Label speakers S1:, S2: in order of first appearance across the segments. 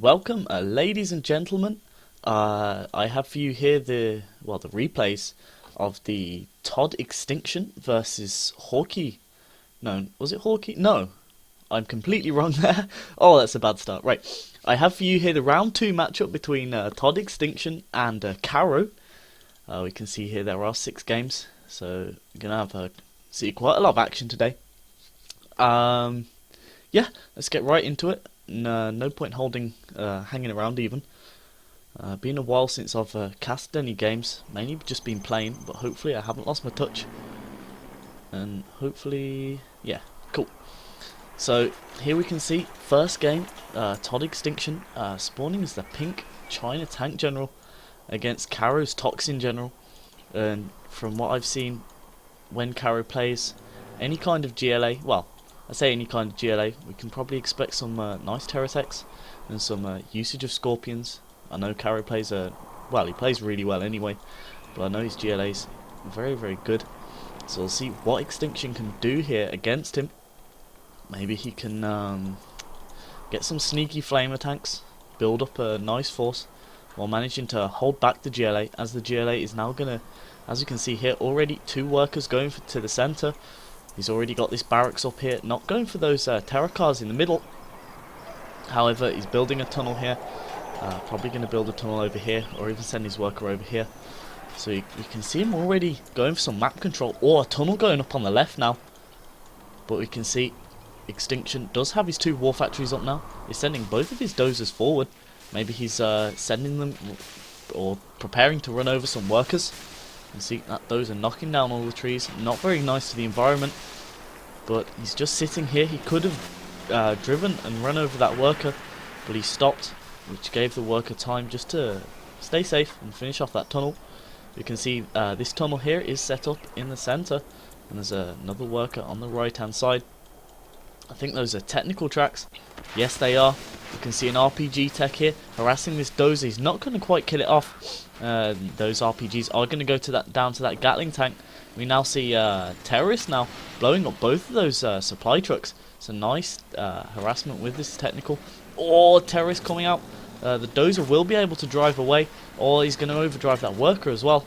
S1: welcome, ladies and gentlemen. I have for you here the replays of the Tod.Extinction versus Hawkeye. No, was it Hawkeye? No, I'm completely wrong there. Oh, that's a bad start. Right, I have for you here the round 2 matchup between Tod.Extinction and Karro. We can see here there are 6 games, so we're gonna have see quite a lot of action today. Yeah, let's get right into it. No point hanging around even. Been a while since I've cast any games, mainly just been playing, but hopefully I haven't lost my touch. And hopefully, yeah, cool. So here we can see first game, Tod.Extinction spawning as the pink China Tank General against Karro's Toxin General. And from what I've seen, when Karro plays any kind of GLA, well, I say any kind of GLA, we can probably expect some nice terror attacks and some usage of scorpions. I know Karro plays he plays really well anyway, but I know his GLA's very, very good. So we'll see what Extinction can do here against him. Maybe he can get some sneaky flamer tanks, build up a nice force, while managing to hold back the GLA, as the GLA is now gonna, as you can see here, already 2 workers going to the center. He's already got this barracks up here, not going for those terror cars in the middle. However, he's building a tunnel here, probably going to build a tunnel over here, or even send his worker over here. So you can see him already going for some map control, or a tunnel going up on the left now. But we can see Extinction does have his 2 war factories up now. He's sending both of his dozers forward. Maybe he's sending them, or preparing to run over some workers. You see that those are knocking down all the trees. Not very nice to the environment, but he's just sitting here. He could have driven and run over that worker, but he stopped, which gave the worker time just to stay safe and finish off that tunnel. You can see this tunnel here is set up in the center, and there's another worker on the right hand side. I think those are technical tracks. Yes, they are. You can see an RPG tech here harassing this dozer. He's not going to quite kill it off. Those RPGs are going to go to down to that Gatling tank. We now see terrorists now blowing up both of those supply trucks. It's a nice harassment with this technical. Or terrorists coming out. The dozer will be able to drive away, or he's going to overdrive that worker as well.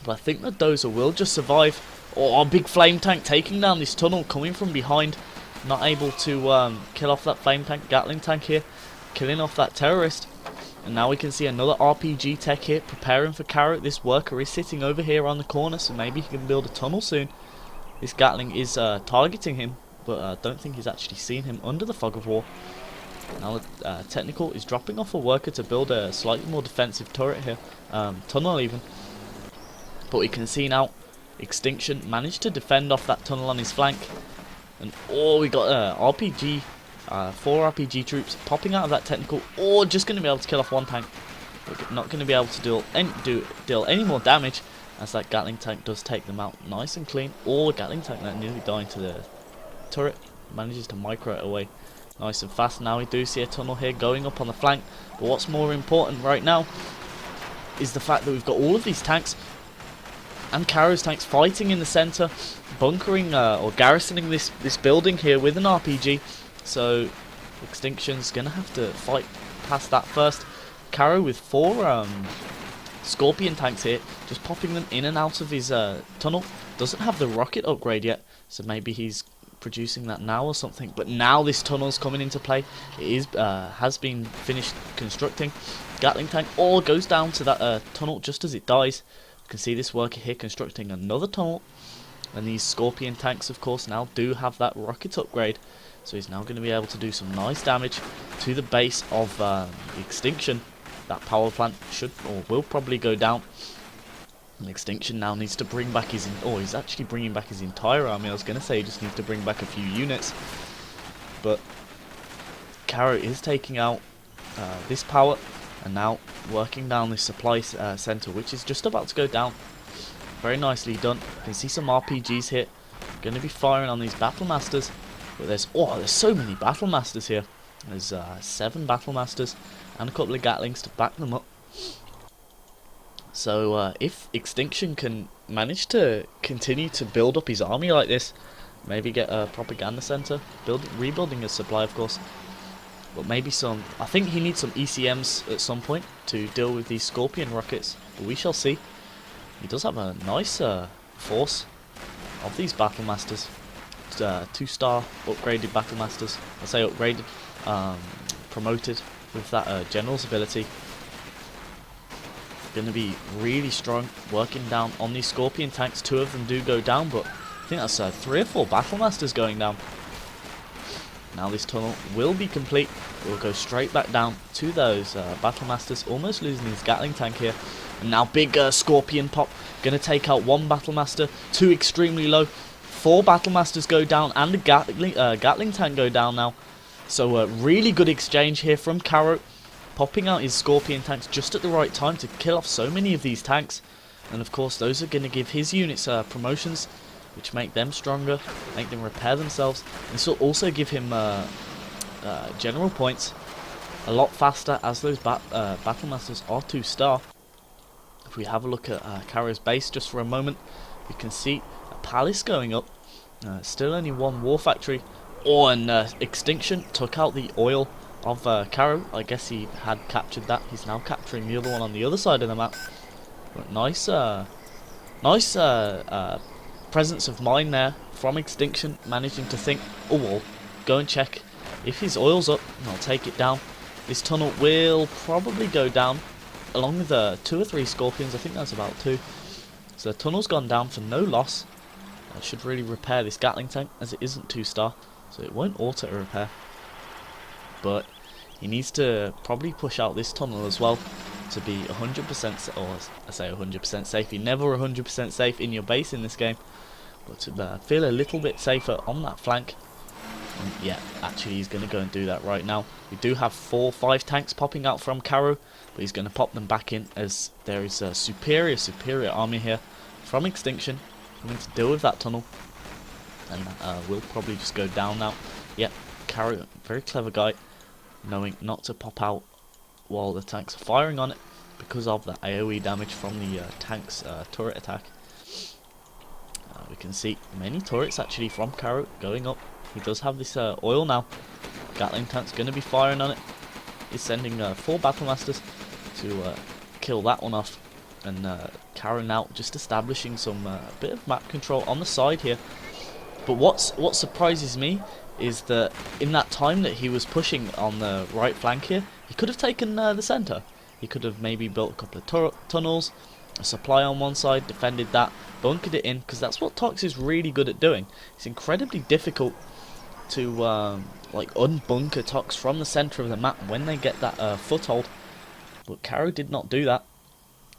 S1: But I think the dozer will just survive. Or a big flame tank taking down this tunnel, coming from behind. Not able to kill off that flame tank, Gatling tank here, killing off that terrorist. And now we can see another RPG tech here, preparing for Karro. This worker is sitting over here on the corner, so maybe he can build a tunnel soon. This Gatling is targeting him, but I don't think he's actually seen him under the fog of war. Now the technical is dropping off a worker to build a slightly more defensive turret here, tunnel even. But we can see now, Extinction managed to defend off that tunnel on his flank. And we got RPG, 4 RPG troops popping out of that technical, or just going to be able to kill off 1 tank. But not going to be able to deal any more damage, as that Gatling tank does take them out nice and clean. Or Gatling tank that nearly dying to the turret manages to micro it away nice and fast. Now we do see a tunnel here going up on the flank, but what's more important right now is the fact that we've got all of these tanks and Karro's tanks fighting in the center, bunkering or garrisoning this building here with an RPG. So Extinction's gonna have to fight past that first. Karro with 4 Scorpion tanks here, just popping them in and out of his tunnel. Doesn't have the rocket upgrade yet, so maybe he's producing that now or something. But now this tunnel's coming into play. It is has been finished constructing. Gatling tank all goes down to that tunnel just as it dies. You can see this worker here constructing another tunnel, and these Scorpion tanks of course now do have that rocket upgrade, so he's now going to be able to do some nice damage to the base of Extinction. That power plant should or will probably go down, and Extinction now needs to bring back his he's actually bringing back his entire army. I was going to say he just needs to bring back a few units, but Karro is taking out this power and now working down this supply center, which is just about to go down. Very nicely done. You can see some RPGs here. Going to be firing on these Battle Masters, but there's so many Battle Masters here. There's 7 Battle Masters and a couple of Gatlings to back them up. So if Extinction can manage to continue to build up his army like this, maybe get a propaganda center, rebuilding his supply of course, But maybe some... I think he needs some ECMs at some point to deal with these Scorpion rockets. But we shall see. He does have a nice force of these Battle Masters. 2-star upgraded Battle Masters. I say upgraded. Promoted with that General's ability. Going to be really strong working down on these Scorpion tanks. 2 of them do go down, but I think that's 3 or 4 Battle Masters going down. Now this tunnel will be complete. We'll go straight back down to those Battle Masters. Almost losing his Gatling tank here. And now big Scorpion pop. Going to take out 1 Battle Master. 2 extremely low. 4 Battle Masters go down. And the Gatling tank go down now. So really good exchange here from Karro. Popping out his Scorpion tanks just at the right time to kill off so many of these tanks. And of course those are going to give his units promotions, which make them stronger, make them repair themselves. This will also give him general points a lot faster, as those Battle Masters are 2-star. If we have a look at Karro's base just for a moment, you can see a palace going up. Still only 1 war factory. Oh, and Extinction took out the oil of Karro. I guess he had captured that. He's now capturing the other one on the other side of the map. But nice presence of mind there from Extinction, managing to think, oh well, go and check if his oil's up and I'll take it down. This tunnel will probably go down along with 2 or 3 Scorpions. I think that's about 2. So the tunnel's gone down for no loss. I should really repair this Gatling tank, as it isn't 2-star, so it won't auto repair. But he needs to probably push out this tunnel as well to be 100%, or I say 100% safe. You're never 100% safe in your base in this game, but to feel a little bit safer on that flank. And yeah, actually he's going to go and do that right now. We do have 4 or 5 tanks popping out from Karro, but he's going to pop them back in, as there is a superior army here from Extinction coming to deal with that tunnel. And we'll probably just go down now. Yep, Karro, very clever guy, knowing not to pop out while the tanks are firing on it because of the AoE damage from the tank's turret attack. We can see many turrets actually from Karro going up. He does have this oil now. Gatling tank's going to be firing on it. He's sending 4 Battle Masters to kill that one off. And Karro now just establishing some bit of map control on the side here. But what surprises me is that in that time that he was pushing on the right flank here, he could have taken the centre. He could have maybe built a couple of tunnels, a supply on one side, defended that, bunkered it in, because that's what Tox is really good at doing. It's incredibly difficult to like unbunker Tox from the centre of the map when they get that foothold. But Karro did not do that,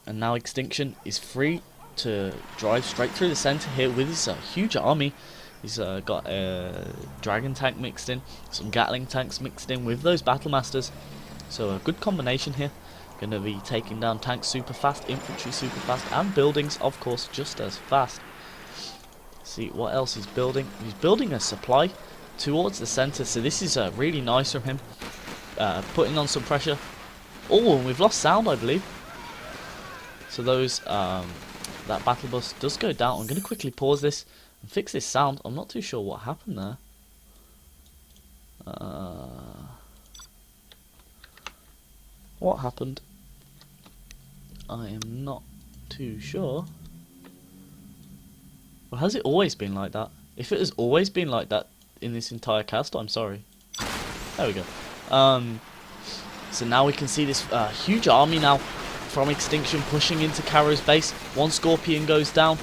S1: and now Extinction is free to drive straight through the centre here with his huge army. He's got a Dragon tank mixed in, some Gatling tanks mixed in with those Battle Masters. So a good combination here. Going to be taking down tanks super fast, infantry super fast, and buildings, of course, just as fast. See what else he's building. He's building a supply towards the centre, so this is really nice from him. Putting on some pressure. Oh, and we've lost sound, I believe. So those that battle bus does go down. I'm going to quickly pause this and fix this sound. I'm not too sure what happened there. What happened? I am not too sure. Well, has it always been like that? If it has always been like that in this entire cast, I'm sorry. There we go. So now we can see this huge army now from Extinction pushing into Karro's base. 1 Scorpion goes down.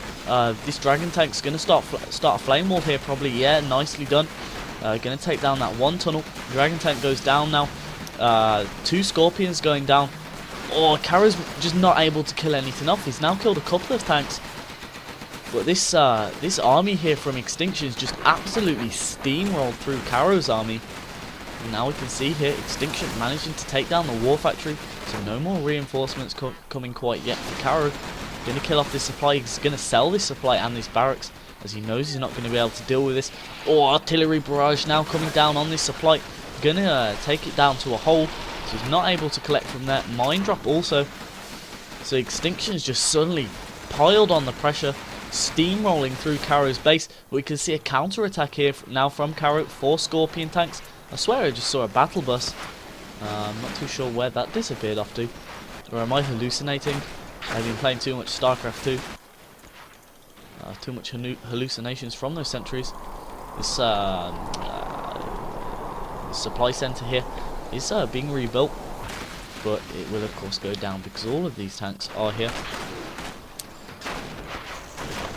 S1: This Dragon tank's going to start a flame wall here probably. Yeah, nicely done. Going to take down that 1 tunnel. Dragon tank goes down now. 2 Scorpions going down. Oh, Karro's just not able to kill anything off. He's now killed a couple of tanks. But this army here from Extinction is just absolutely steamrolled through Karro's army. And now we can see here Extinction managing to take down the war factory. So no more reinforcements coming quite yet for Karro. Going to kill off this supply. He's going to sell this supply and this barracks, as he knows he's not going to be able to deal with this. Oh, artillery barrage now coming down on this supply. Going to take it down to a hole. So he's not able to collect from there. Mine drop also. So Extinction's just suddenly piled on the pressure, steamrolling through Karro's base. But we can see a counter attack here now from Karro. 4 Scorpion tanks I swear I just saw a battle bus. I'm not too sure where that disappeared off to. Or am I hallucinating? I've been playing too much StarCraft 2. Too much hallucinations from those sentries. This supply center here is being rebuilt, but it will of course go down because all of these tanks are here.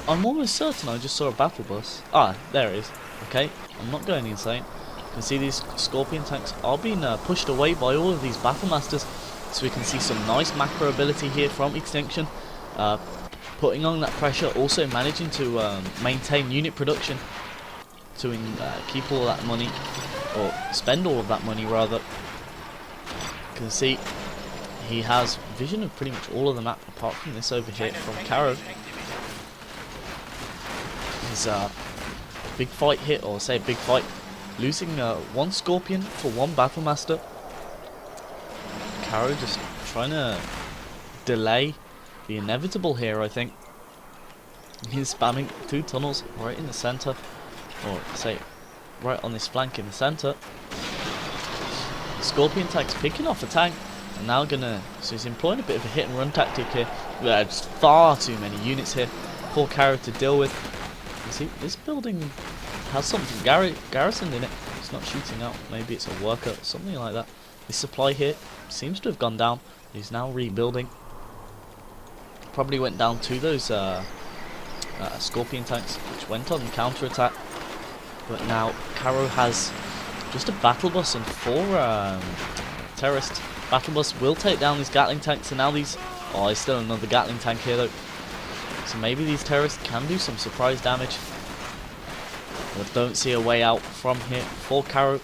S1: I'm almost certain I just saw a battle bus. Ah, there it is. Okay, I'm not going insane. You can see these Scorpion tanks are being pushed away by all of these battle masters, so we can see some nice macro ability here from Extinction, putting on that pressure, also managing to maintain unit production to keep all that money, or spend all of that money rather. You can see he has vision of pretty much all of the map apart from this over here from Karro. He's a big fight here, or say a big fight, losing one Scorpion for one Battle Master. Karro just trying to delay the inevitable here, I think. He's spamming 2 tunnels right in the center, or say right on this flank in the center. Scorpion tank's picking off a tank, and now so he's employing a bit of a hit and run tactic here. There's far too many units here for Karro to deal with. You see, this building has something garrisoned in it. It's not shooting out. Maybe it's a worker, something like that. This supply here seems to have gone down. He's now rebuilding. Probably went down to those Scorpion tanks, which went on counter attack. But now Karro has just a battle bus and 4 terrorist. Battle bus will take down these Gatling tanks, and now these. Oh, there's still another Gatling tank here though. So maybe these terrorists can do some surprise damage. But don't see a way out from here for Karro.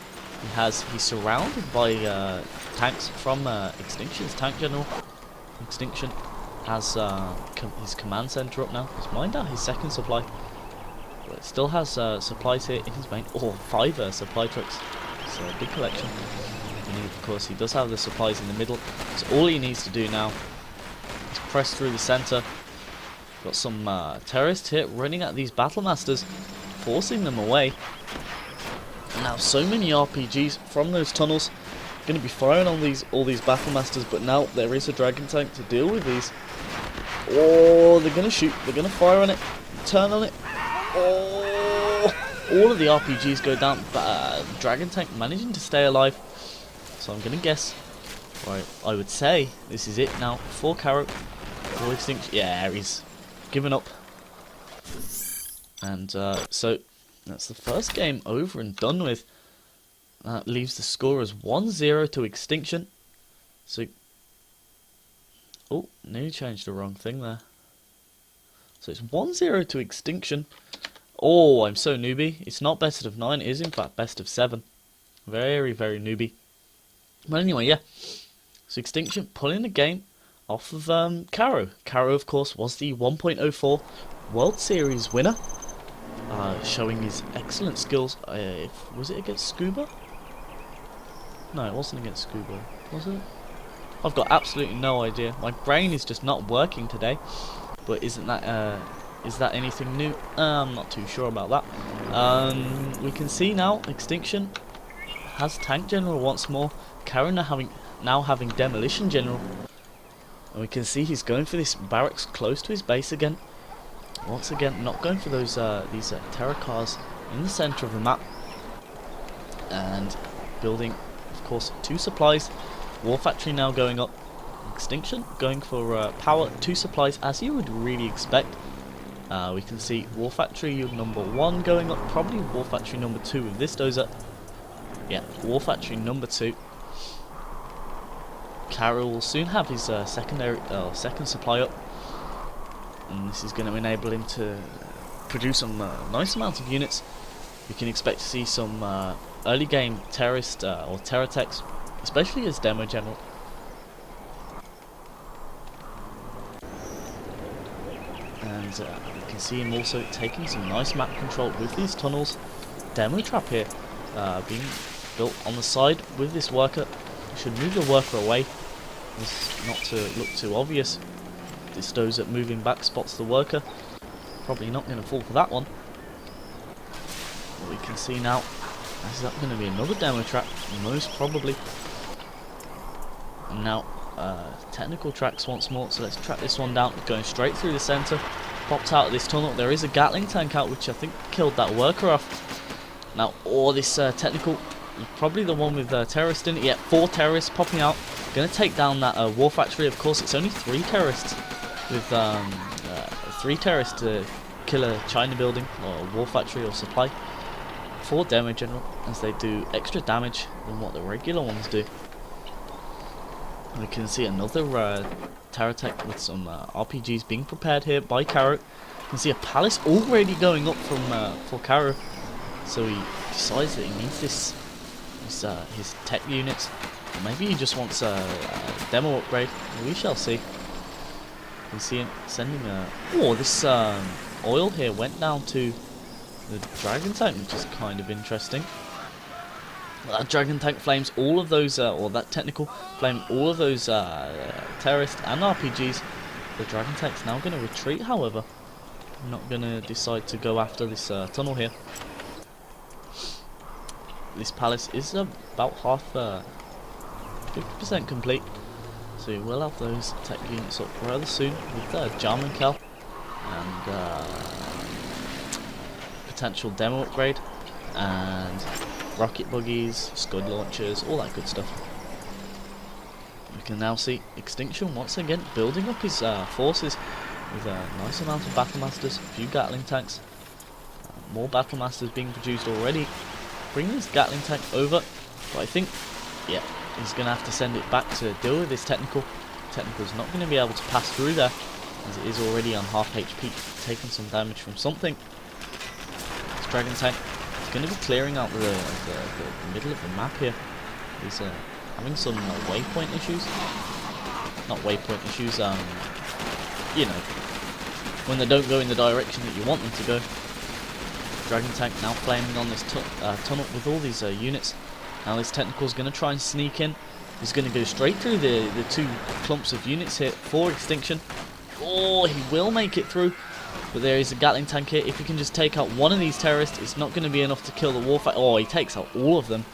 S1: He's surrounded by tanks from Extinction's tank general. Extinction has his command center up now. He's mined out his second supply, but it still has supplies here in his main. Oh, 5 supply trucks. So a big collection. And of course, he does have the supplies in the middle. So all he needs to do now is press through the center. Got some terrorists here running at these battle masters, forcing them away. And now so many RPGs from those tunnels. Going to be firing on all these battle masters, but now there is a dragon tank to deal with these. Oh, they're going to shoot. They're going to fire on it. Turn on it. Oh, all of the RPGs go down. But dragon tank managing to stay alive. So I'm going to guess. Right, I would say this is it now for Karro. For Extinction. Yeah, he's given up. And so that's the first game over and done with. That leaves the score as 1-0 to Extinction. So, oh, nearly changed the wrong thing there. So it's 1-0 to Extinction. Oh, I'm so newbie. It's not best of 9, it is in fact best of 7. Very, very newbie. But anyway, yeah. So Extinction pulling the game off of Karro. Karro, of course, was the 1.04 World Series winner. Showing his excellent skills. Was it against Scuba? No, it wasn't against Scuba, was it? I've got absolutely no idea. My brain is just not working today. But isn't that is that anything new? I'm not too sure about that. We can see now Extinction has Tank General once more. Karro now having Demolition General. And we can see he's going for this barracks close to his base again. Once again, not going for those these terror cars in the center of the map. And building, of course, 2 supplies. War Factory now going up. Extinction going for power, 2 supplies, as you would really expect. We can see War Factory number 1 going up, probably War Factory number 2 with this dozer. Yeah, War Factory number 2. Karro will soon have his second supply up, and this is going to enable him to produce some nice amounts of units. We can expect to see some early game terrorist or terror techs, especially as demo general. And you can see him also taking some nice map control with these tunnels. Demo trap here being built on the side with this worker. Should move the worker away, this not to look too obvious. This dozer moving back spots the worker. Probably not going to fall for that one. But we can see now Is that going to be another demo track? Most probably. And now, technical tracks once more, so let's track this one down, going straight through the centre, popped out of this tunnel. There is a Gatling tank out, which I think killed that worker off. Now, this technical, probably the one with terrorists in it. Yeah, 4 terrorists popping out, going to take down that war factory. Of course, it's only 3 terrorists, with 3 terrorists to kill a China building, or a war factory, or supply. 4 demo general, as they do extra damage than what the regular ones do. We can see another terror tech with some RPGs being prepared here by Karro. You can see a palace already going up from for Karro. So he decides that he needs his tech units. Or maybe he just wants a demo upgrade. We shall see. You can see him sending this oil here went down to the dragon tank, which is kind of interesting. That dragon tank flames all of those, or that technical flame all of those terrorists and RPGs. The dragon tank's now going to retreat, however. I'm not going to decide to go after this tunnel here. This palace is about half, 50% complete. So you will have those tech units up rather soon with Jarman Kel and potential demo upgrade and rocket buggies, scud launchers, all that good stuff. We can now see Extinction once again building up his forces with a nice amount of battle masters, a few Gatling tanks, more battle masters being produced already. Bring this Gatling tank over, but I think, yeah, he's going to have to send it back to deal with this technical. Technical's not going to be able to pass through there, as it is already on half HP, taking some damage from something. This dragon tank is going to be clearing out the middle of the map here. He's having some waypoint issues. Not waypoint issues, you know, when they don't go in the direction that you want them to go. Dragon tank now flaming on this tunnel with all these units. Now this technical is going to try and sneak in. He's going to go straight through the 2 clumps of units here for Extinction. Oh, he will make it through. But there is a Gatling tank here. If he can just take out one of these terrorists, it's not going to be enough to kill the warfighter. Oh, he takes out all of them.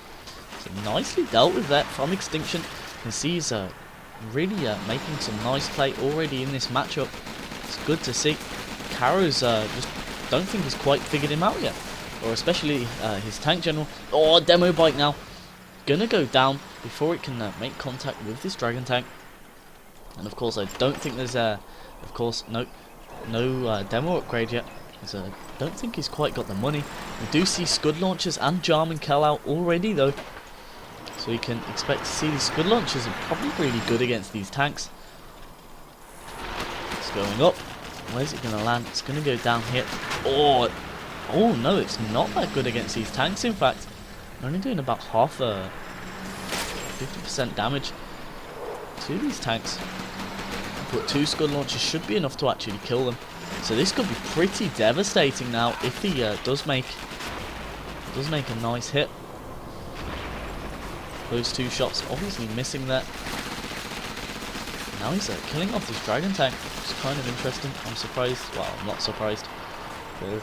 S1: So nicely dealt with that from Extinction. You can see he's really making some nice play already in this matchup. It's good to see. Karro's just don't think he's quite figured him out yet. Or especially his tank general. Oh, demo bike now. Gonna go down before it can make contact with this dragon tank. And of course I don't think there's of course no demo upgrade yet, because I don't think he's quite got the money. We do see scud launchers and Jarman Kel out already though, so you can expect to see these scud launchers are probably really good against these tanks. It's going up. Where's it going to land? It's going to go down here. Oh no, it's not that good against these tanks. In fact, they're only doing about half 50% damage to these tanks. But 2 scud launchers should be enough to actually kill them. So this could be pretty devastating now if he does make a nice hit. Those 2 shots obviously missing there. Now he's killing off this dragon tank, which is kind of interesting. I'm surprised. Well, I'm not surprised.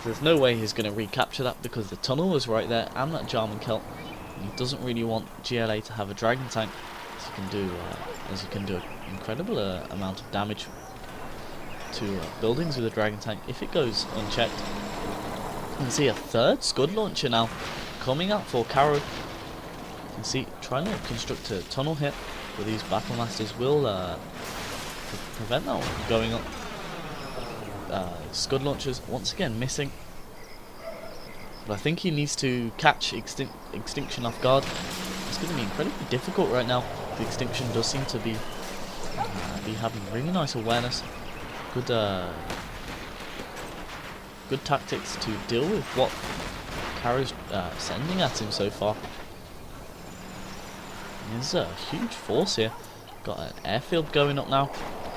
S1: There's no way he's going to recapture that because the tunnel was right there and that Jarman Kel. He doesn't really want GLA to have a dragon tank, as he can do an incredible amount of damage to buildings with a dragon tank if it goes unchecked. You can see a 3rd scud launcher now coming out for Karro. You can see trying to construct a tunnel here, but these battle masters will prevent that one going up. Scud launchers once again missing, but I think he needs to catch Extinction off guard. It's going to be incredibly difficult right now. The Extinction does seem to be having really nice awareness, good tactics to deal with what Karro's sending at him so far. There's a huge force here. Got an airfield going up now,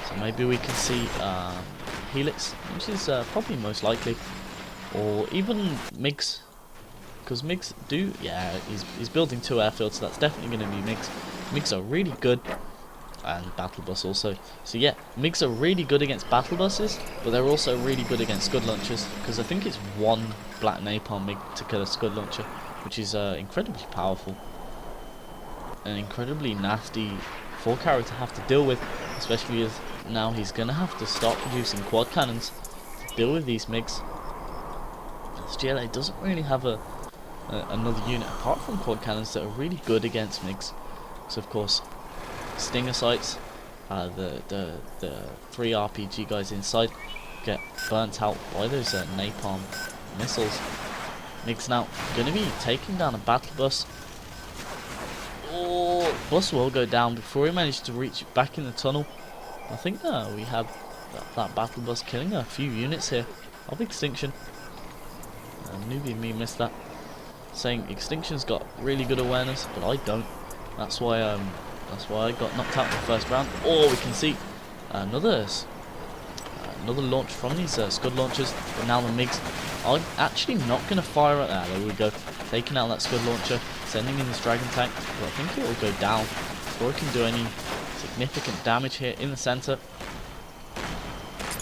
S1: so maybe we can see Helix, which is probably most likely, or even MiGs, because MiGs do, yeah, he's building 2 airfields, so that's definitely going to be MiGs. MiGs are really good, and battle bus also. So yeah, MiGs are really good against battle buses, but they're also really good against scud launchers, because I think it's 1 black napalm MiG to kill a scud launcher. which is incredibly powerful and incredibly nasty for Karro to have to deal with, especially as now he's going to have to start producing quad cannons to deal with these MiGs. As GLA doesn't really have another unit apart from quad cannons that are really good against MiGs. So of course, Stinger sights, the 3 RPG guys inside get burnt out by those napalm missiles. MiGs now going to be taking down a battle bus. Oh, bus will go down before he managed to reach back in the tunnel. I think we had that battle bus killing a few units here of Extinction. Newbie and me missed that, saying Extinction's got really good awareness, but I don't. That's why I got knocked out in the first round. Oh, we can see another launch from these Scud launchers, but now the MiGs are actually not going to fire at that. There we go, taking out that Scud launcher, sending in this Dragon Tank, but I think it will go down before it can do any significant damage here in the center.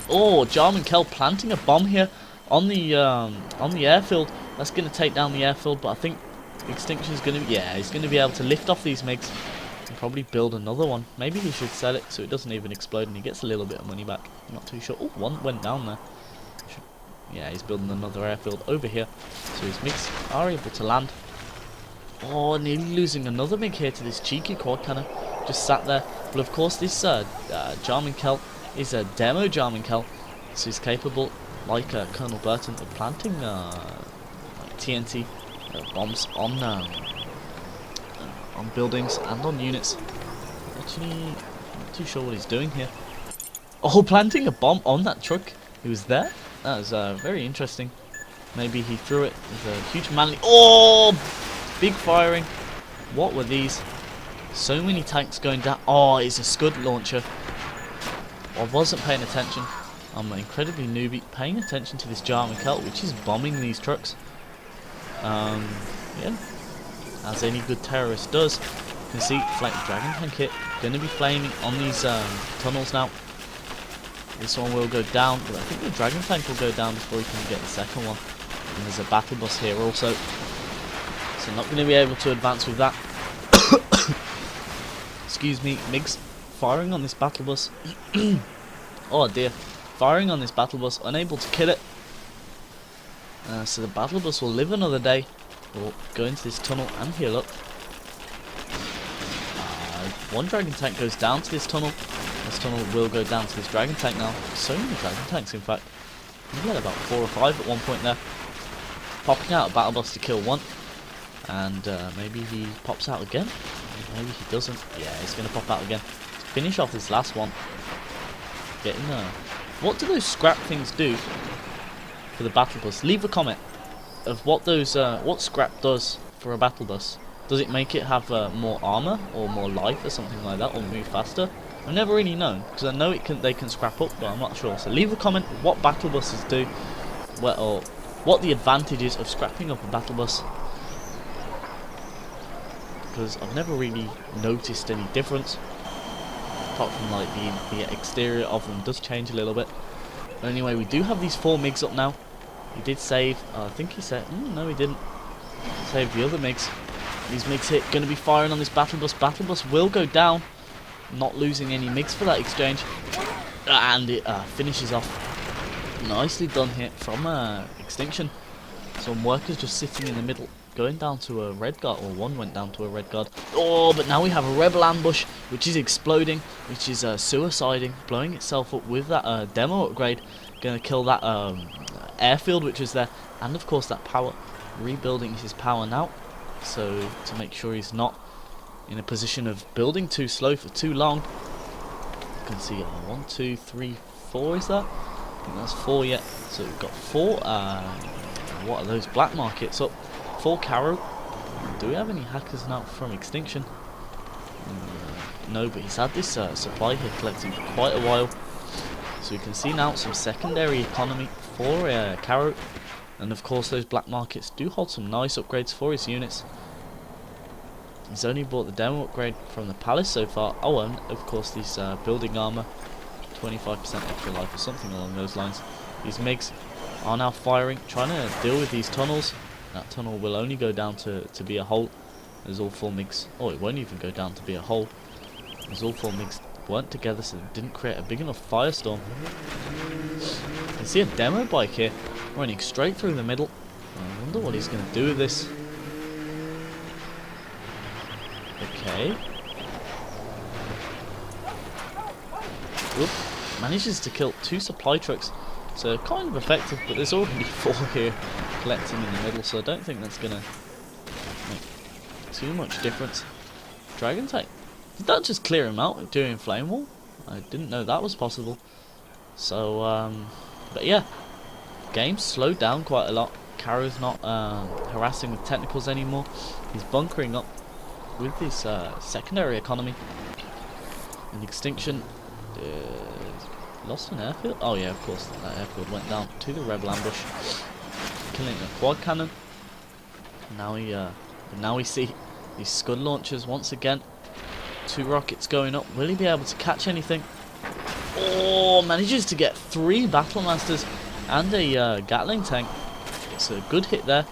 S1: Oh, Jarman Kell planting a bomb here on the airfield. That's going to take down the airfield, but I think Extinction's going to, yeah, he's going to be able to lift off these MiGs and probably build another one. Maybe he should sell it so it doesn't even explode and he gets a little bit of money back. I'm not too sure. Oh, one went down there. Yeah, he's building another airfield over here, so his MiGs are able to land. Oh, nearly losing another MiG here to this cheeky quad cannon. Just sat there. But of course, this Jarman Kell is a demo Jarman Kell, so he's capable, like Colonel Burton, of planting like TNT bombs on buildings and on units. Actually, I'm not too sure what he's doing here. Oh, planting a bomb on that truck. He was there. That was very interesting. Maybe he threw it with a huge manly. Oh, big firing. What were these? So many tanks going down. Oh, it's a Scud launcher. I wasn't paying attention. I'm incredibly newbie. Paying attention to this Jarman Kell, which is bombing these trucks. Yeah, as any good terrorist does. You can see Dragon Tank hit. Going to be flaming on these tunnels now. This one will go down, but I think the Dragon Tank will go down before he can get the second one. And there's a battle bus here also, so not going to be able to advance with that. Excuse me. MiGs firing on this battle bus. Oh dear, firing on this battle bus, unable to kill it. So the battle bus will live another day. We'll go into this tunnel and heal up. One Dragon Tank goes down to this tunnel. This tunnel will go down to this Dragon Tank now. So many Dragon Tanks, in fact. We had about 4 or 5 at one point there. Popping out a battle bus to kill one. And maybe he pops out again. Maybe he doesn't. Yeah, he's going to pop out again. To finish off this last one. Getting what do those scrap things do for the battle bus? Leave a comment of what those what scrap does for a battle bus. Does it make it have more armor or more life or something like that, or move faster? I've never really known, because I know they can scrap up, but I'm not sure. So leave a comment what battle buses do, or what the advantages of scrapping up a battle bus, because I've never really noticed any difference, apart from like the exterior of them does change a little bit. But anyway, we do have these 4 MiGs up now. He did save, I think he said, no he didn't, save the other MiGs. These MiGs hit, going to be firing on this battle bus. Battle bus will go down, not losing any MiGs for that exchange, and it finishes off. Nicely done here from Extinction. Some workers just sitting in the middle, going down to a red guard, or one went down to a red guard. Oh, but now we have a rebel ambush, which is exploding, which is suiciding, blowing itself up with that demo upgrade. Going to kill that airfield which is there, and of course that power. Rebuilding his power now, so to make sure he's not in a position of building too slow for too long. You can see 1, 2, 3, 4 is that? I think that's 4 yet. So we've got 4, what are those black markets up? 4 Karro. Do we have any hackers now from Extinction? No, but he's had this supply here collecting for quite a while. So we can see now some secondary economy for Karro. And of course those black markets do hold some nice upgrades for his units. He's only bought the demo upgrade from the palace so far. Oh, and of course this building armor, 25% extra life or something along those lines. These MiGs are now firing, trying to deal with these tunnels. That tunnel will only go down to be a hole. As all 4 MiGs, oh, it won't even go down to be a hole. As all 4 MiGs weren't together, so it didn't create a big enough firestorm. You can see a demo bike here, running straight through the middle. I wonder what he's going to do with this. Okay. Oop. Manages to kill 2 supply trucks. So kind of effective, but there's already 4 here collecting in the middle, so I don't think that's going to make too much difference. Dragon tank. Did that just clear him out during flame wall? I didn't know that was possible. So, but yeah. Game slowed down quite a lot. Karro's not harassing with technicals anymore. He's bunkering up with this secondary economy. And Extinction lost an airfield. Oh yeah, of course, that airfield went down to the rebel ambush, killing a quad cannon. Now we see these scud launchers once again. 2 rockets going up. Will he be able to catch anything? Oh, manages to get 3 battle masters and a Gatling tank. It's a good hit there.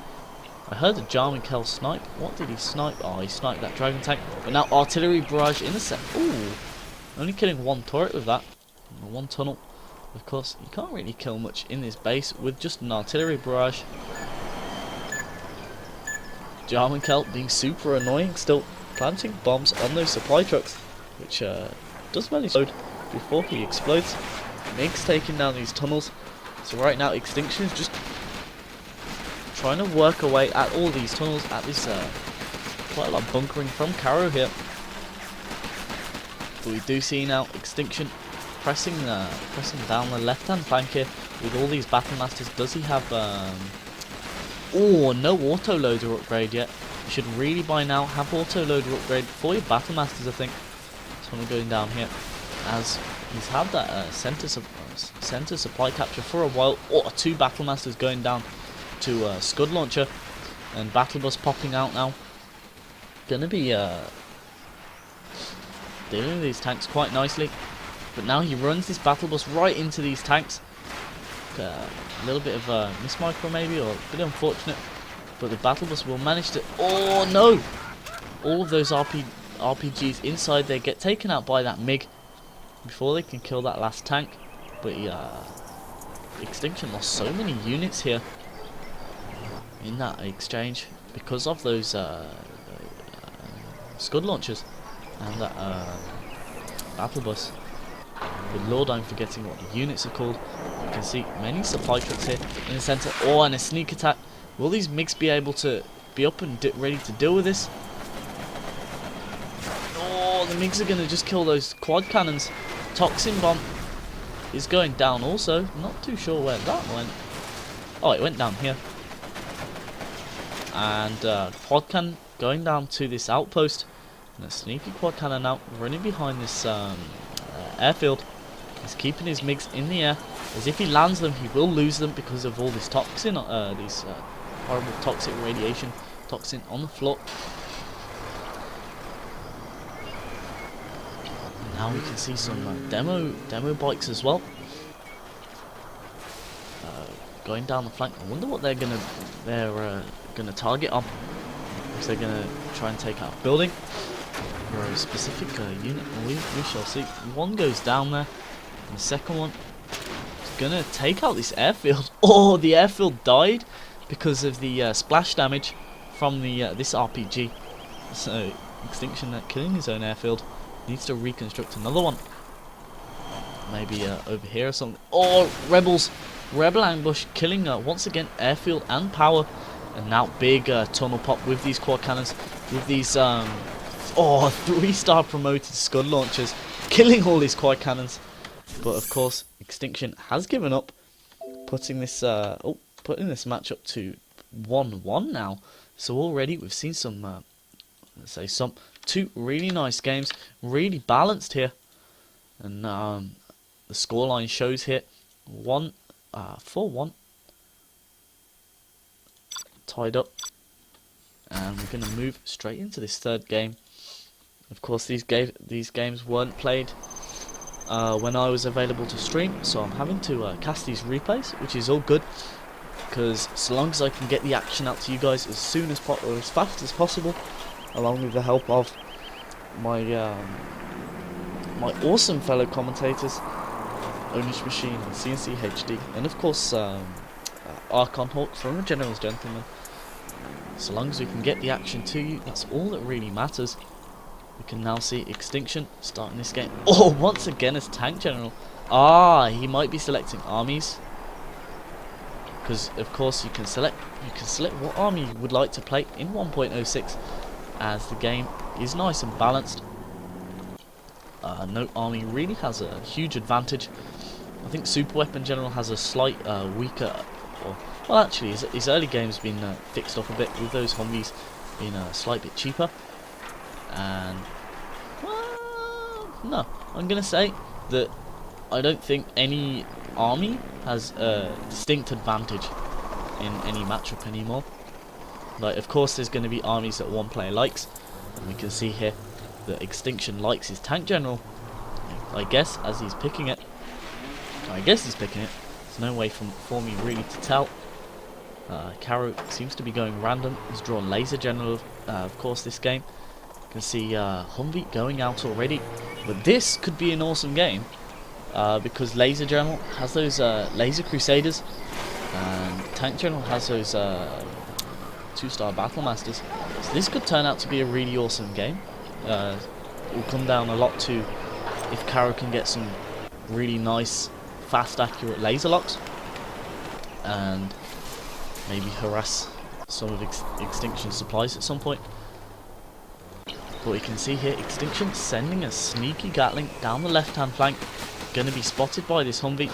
S1: I heard a Jarman Kell snipe. What did he snipe? Oh, he sniped that dragon tank. But now artillery barrage in the set. Ooh, only killing 1 turret with that. 1 tunnel. Of course, you can't really kill much in this base with just an artillery barrage. Jarman Kell being super annoying, still planting bombs on those supply trucks, which does manage to load before he explodes. MiG's taking down these tunnels. So right now, Extinction is just trying to work away at all these tunnels, at this quite a lot of bunkering from Karro here. But we do see now Extinction pressing down the left-hand flank here with all these battle masters. Does he have oh, no auto loader upgrade yet? You should really by now have auto loader upgrade for your battle masters, I think. So I'm going down here as he's had that center supply capture for a while. Oh, 2 battle masters going down to scud launcher, and battle bus popping out now. Gonna be dealing with these tanks quite nicely. But now he runs this battle bus right into these tanks. A little bit of a mismicro maybe, or a bit unfortunate. But the battle bus will manage to... Oh no! All of those RPGs inside there get taken out by that MiG before they can kill that last tank. But Extinction lost so many units here in that exchange because of those scud launchers and that battle bus. Good lord, I'm forgetting what the units are called. You can see many supply trucks here in the centre. Oh, and a sneak attack. Will these MiGs be able to be up and ready to deal with this? Oh, the MiGs are going to just kill those quad cannons. Toxin bomb is going down also. Not too sure where that went. Oh, it went down here. And quad cannon going down to this outpost. And a sneaky quad cannon now running behind this airfield. He's keeping his MiGs in the air. As if he lands them, he will lose them because of all this toxin, these horrible toxic radiation toxin on the floor. And now we can see some demo bikes as well. Going down the flank. I wonder what they're gonna target on. If they're gonna try and take out a building or a specific unit. We shall see. One goes down there. And the second one is gonna take out this airfield. Oh, the airfield died because of the splash damage from the this RPG. So Extinction killing his own airfield. Needs to reconstruct another one. Maybe over here or something. Oh, rebels! Rebel ambush killing once again airfield and power. And now big tunnel pop with these quad cannons, with these 3-star promoted scud launchers, killing all these quad cannons. But of course, Extinction has given up, putting this match up to 1-1 now. So already we've seen some, let's say two really nice games, really balanced here, and the scoreline shows here 4-1, tied up, and we're going to move straight into this third game. Of course, these games weren't played when I was available to stream, so I'm having to cast these replays, which is all good. because so long as I can get the action out to you guys as soon as or as fast as possible, along with the help of my my awesome fellow commentators, Onish Machine and CNC HD, and of course Archon Hawk from the General's Gentleman. So long as we can get the action to you, that's all that really matters. We can now see Extinction starting this game. Oh, once again as Tank General. Ah, he might be selecting armies, because of course you can select what army you would like to play in 1.06, as the game is nice and balanced. No army really has a huge advantage. I think Super Weapon General has a slight weaker, well actually his early game's been fixed up a bit, with those Humvees being a slight bit cheaper. And no, I'm gonna say that I don't think any army has a distinct advantage in any matchup anymore. Like, of course there's going to be armies that one player likes, and we can see here that Extinction likes his Tank General. I guess as he's picking it, there's no way for me really to tell. Karro seems to be going random. He's drawn Laser General of course this game. You can see Humvee going out already, but this could be an awesome game, because Laser General has those Laser Crusaders, and Tank General has those 2-star Battle Masters. So this could turn out to be a really awesome game. It will come down a lot to if Karro can get some really nice, fast, accurate laser locks, and maybe harass some of Extinction supplies at some point. But we can see here Extinction sending a sneaky Gatling down the left-hand flank. Going to be spotted by this Humvee,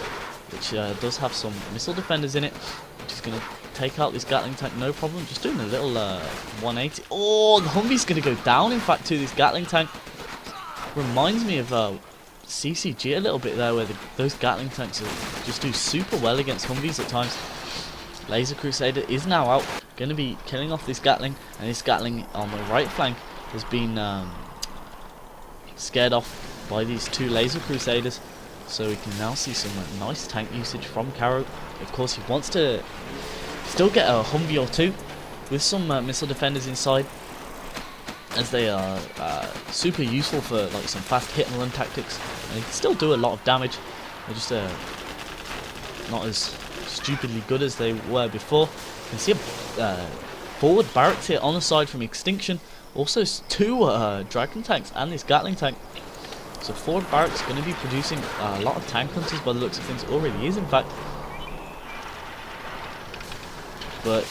S1: which does have some missile defenders in it, which is going to take out this Gatling tank no problem. Just doing a little 180. Oh, the Humvee's going to go down, in fact, to this Gatling tank. Reminds me of CCG a little bit there, where those Gatling tanks just do super well against Humvees at times. Laser Crusader is now out, going to be killing off this Gatling, and this Gatling on the right flank has been scared off by these 2 Laser Crusaders. So we can now see some nice tank usage from Karro. Of course, he wants to still get a Humvee or 2 with some missile defenders inside, as they are super useful for like some fast hit and run tactics, and they can still do a lot of damage. They're just not as stupidly good as they were before. You can see a forward barracks here on the side from Extinction. Also 2 Dragon tanks and this Gatling tank. So forward barracks going to be producing a lot of tank hunters by the looks of things. Already is, in fact. But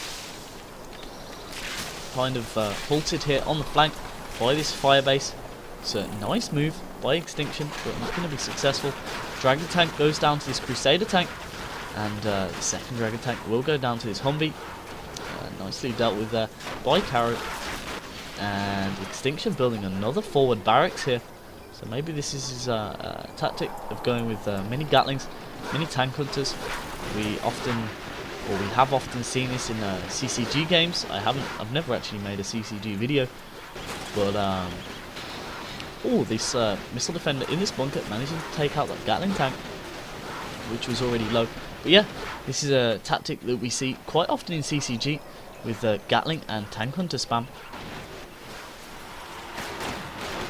S1: kind of halted here on the flank by this firebase. So nice move by Extinction, but not going to be successful. Dragon tank goes down to this Crusader tank, and the second Dragon tank will go down to this Humvee. Nicely dealt with there by Karro. And Extinction building another forward barracks here. So maybe this is his tactic of going with mini Gatlings, mini tank hunters. We have often seen this in CCG games. I've never actually made a CCG video, but oh, this missile defender in this bunker managing to take out that Gatling tank, which was already low. But yeah, this is a tactic that we see quite often in CCG with Gatling and tank hunter spam.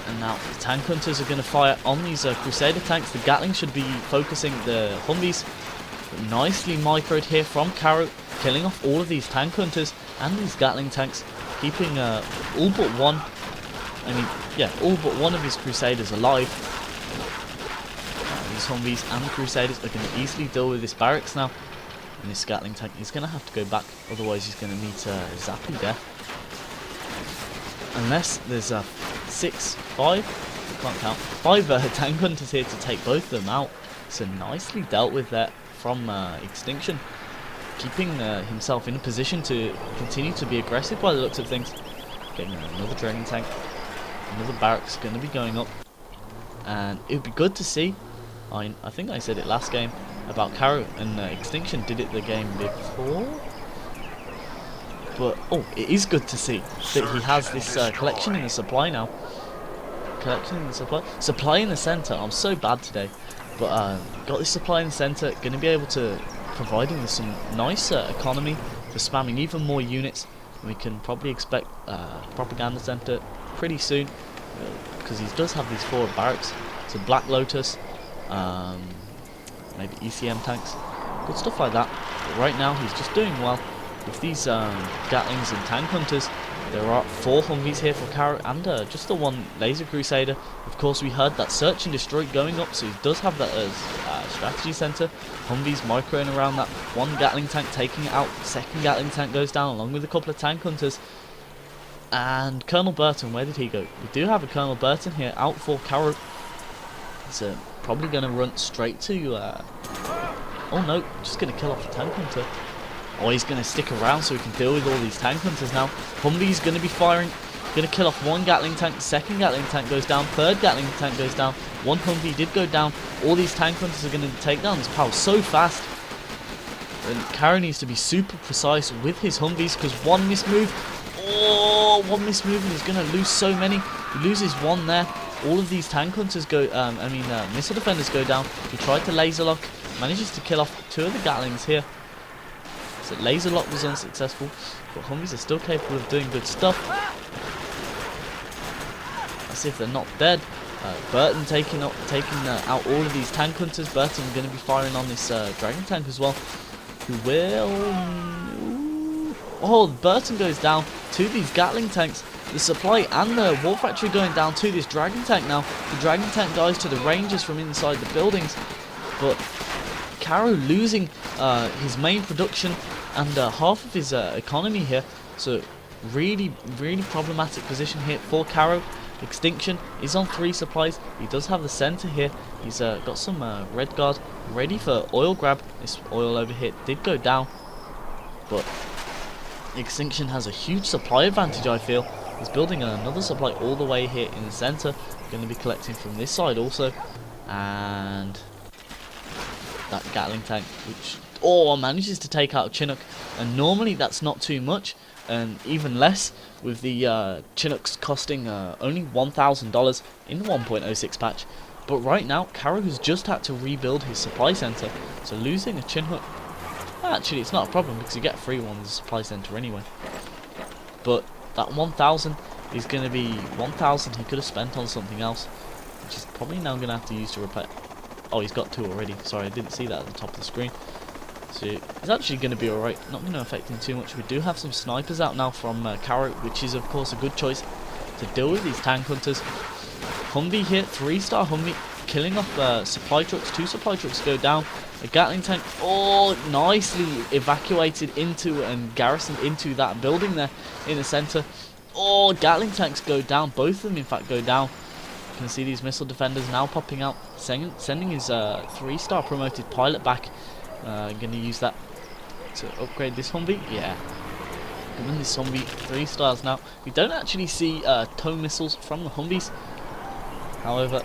S1: And now the tank hunters are going to fire on these Crusader tanks. The Gatling should be focusing the Humvees. But nicely microed here from Karro, killing off all of these tank hunters and these Gatling tanks, keeping all but one. All but one of his Crusaders alive. These Humvees and the Crusaders are going to easily deal with this barracks now. And this Gatling tank is going to have to go back, otherwise he's going to meet Zappy death. Unless there's 5 tank hunters here to take both of them out. So nicely dealt with that from Extinction, keeping himself in a position to continue to be aggressive by the looks of things. Getting another Dragon tank, another barracks going to be going up, and it would be good to see. I think I said it last game about Karro, and Extinction did it the game before. But oh, it is good to see that he has this collection in the supply now. Collection in the supply. Supply in the center. I'm so bad today. But got this supply in the center. Going to be able to providing us some nice economy for spamming even more units. We can probably expect propaganda center pretty soon, because he does have these forward barracks. So Black Lotus, maybe ECM tanks, good stuff like that. But right now he's just doing well with these Gatlings and tank hunters. There are 4 Humvees here for Karro and just the 1 Laser Crusader. Of course, we heard that search and destroy going up, so he does have that as strategy center. Humvees microing around that 1 Gatling tank, taking it out. 2nd Gatling tank goes down along with a couple of tank hunters. And Colonel Burton, where did he go? We do have a Colonel Burton here out for Karro. He's probably going to run straight to... oh no, just going to kill off the tank hunter. Or he's going to stick around so he can deal with all these tank hunters now. Humvee's going to be firing. Going to kill off 1 Gatling tank. 2nd Gatling tank goes down. 3rd Gatling tank goes down. 1 Humvee did go down. All these tank hunters are going to take down this pal so fast. And Karro needs to be super precise with his Humvees, because 1 mismove. Oh, 1 mismove and he's going to lose so many. He loses 1 there. All of these tank hunters go, missile defenders go down. He tried to laser lock. Manages to kill off 2 of the Gatlings here. So laser lock was unsuccessful, but Humvees are still capable of doing good stuff. Let's see if they're not dead. Burton taking out all of these tank hunters. Burton going to be firing on this dragon tank as well, who will... Oh, Burton goes down to these Gatling tanks. The supply and the war factory going down to this dragon tank now. The dragon tank dies to the rangers from inside the buildings, but Karro losing his main production and half of his economy here. So really problematic position here for Karro. Extinction is on 3 supplies. He does have the center here. He's got some red guard ready for oil grab. This oil over here did go down, but Extinction has a huge supply advantage, I feel. He's building another supply all the way here in the center. Going to be collecting from this side also. And that Gatling tank, which manages to take out Chinook. And normally that's not too much, and even less with the Chinooks costing only $1,000 in the 1.06 patch. But right now, Karro has just had to rebuild his supply center, so losing a Chinook, actually it's not a problem because you get free ones in the supply center anyway. But that 1,000 is going to be 1,000 he could have spent on something else, which is probably now going to have to use to repair. Oh, he's got 2 already. Sorry, I didn't see that at the top of the screen. So it's actually going to be alright. Not going to affect him too much. We do have some snipers out now from Karro, which is of course a good choice to deal with these tank hunters. Humvee here, 3-star Humvee, killing off supply trucks. 2 supply trucks go down. A Gatling tank, nicely evacuated into and garrisoned into that building there in the center. Gatling tanks go down. Both of them, in fact, go down. You can see these missile defenders now popping out, sending his 3-star promoted pilot back. Going to use that to upgrade this Humvee. Yeah, giving this Humvee 3 stars now. We don't actually see tow missiles from the Humvees. However,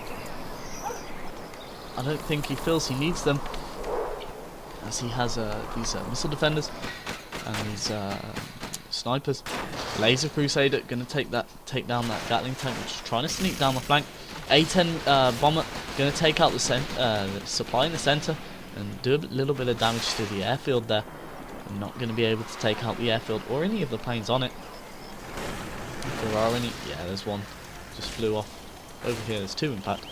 S1: I don't think he feels he needs them, as he has these missile defenders and these snipers. Laser Crusader going to take down that Gatling tank, which is trying to sneak down the flank. A-10 bomber going to take out the supply in the center and do a little bit of damage to the airfield there. I'm not going to be able to take out the airfield or any of the planes on it. If there are any, yeah, there's one just flew off. Over here there's 2 in fact.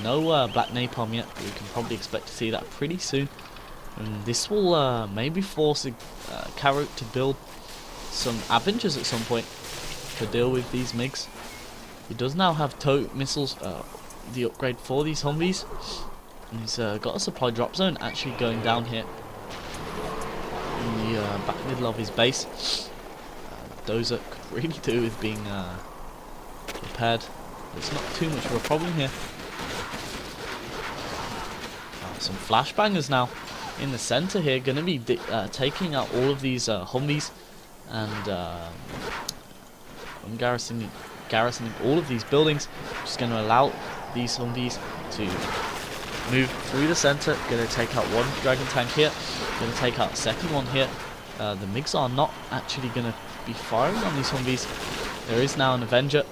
S1: No black napalm yet, but we can probably expect to see that pretty soon. And this will maybe force Karro to build some Avengers at some point to deal with these MiGs. He does now have tow missiles, the upgrade for these Humvees. And he's got a supply drop zone actually going down here in the back middle of his base. Dozer could really do with being repaired. It's not too much of a problem here. Some flashbangers now in the center here, going to be taking out all of these Humvees and garrisoning all of these buildings. Just going to allow these Humvees to move through the center. Going to take out 1 dragon tank here. Going to take out a 2nd one here. The MiGs are not actually going to be firing on these Humvees. There is now an Avenger,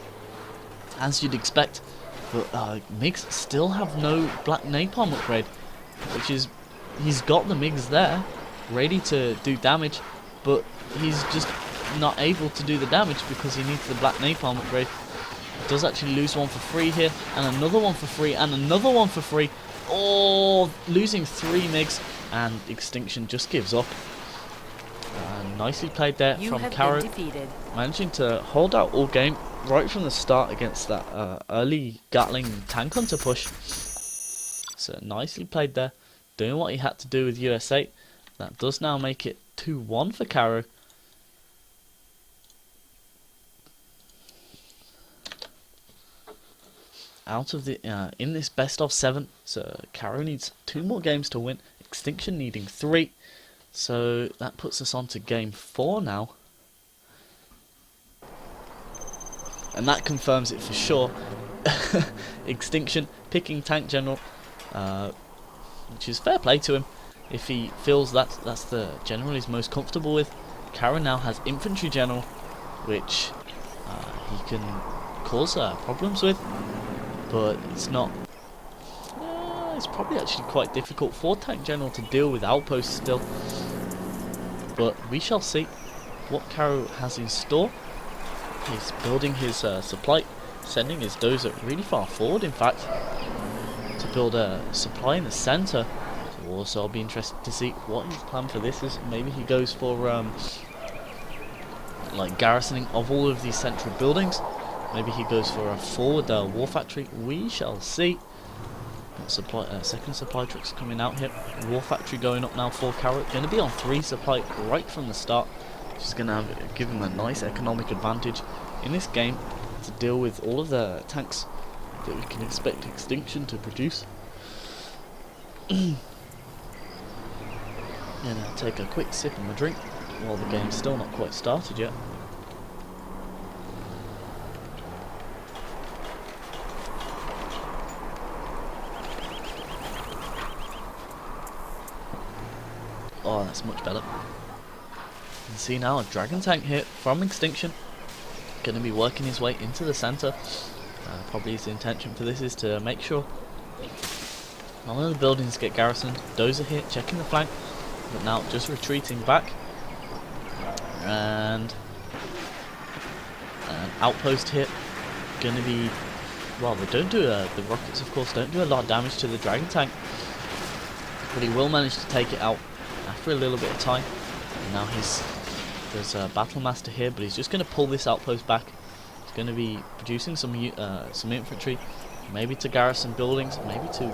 S1: as you'd expect, but MiGs still have no black napalm upgrade, which is he's got the MiGs there, ready to do damage, but he's just not able to do the damage because he needs the black napalm upgrade. He does actually lose one for free here, and another one for free, and another one for free. Oh, losing 3 MiGs, and Extinction just gives up. Nicely played there from Karro, managing to hold out all game right from the start against that early Gatling tank hunter push. So nicely played there, doing what he had to do with USA. That does now make it 2-1 for Karro. Out of the in this best of 7, so Karro needs 2 more games to win. Extinction needing 3. So that puts us on to game 4 now. And that confirms it for sure. Extinction picking Tank General, which is fair play to him. If he feels that's the general he's most comfortable with. Karro now has Infantry General, which he can cause problems with. But it's not... it's probably actually quite difficult for Tank General to deal with outposts still. But we shall see what Karro has in store. He's building his supply, sending his dozer really far forward, in fact, to build a supply in the centre. So also I'll be interested to see what his plan for this is. Maybe he goes for like garrisoning of all of these central buildings. Maybe he goes for a forward war factory. We shall see. Second supply truck's coming out here. War factory going up now for Karro. Going to be on 3 supply right from the start. Just going to give him a nice economic advantage in this game to deal with all of the tanks that we can expect Extinction to produce. And I'll take a quick sip of my drink while the game's still not quite started yet. Oh, that's much better. You can see now a Dragon Tank here from Extinction. Going to be working his way into the centre. Probably his intention for this is to make sure none of the buildings get garrisoned. Dozer here checking the flank, but now just retreating back. And an outpost here. Going to be... well, they don't do... the rockets, of course, don't do a lot of damage to the Dragon Tank. But he will manage to take it out after a little bit of time. And now there's a Battlemaster here, but he's just going to pull this outpost back. He's going to be producing some infantry, maybe to garrison buildings, maybe to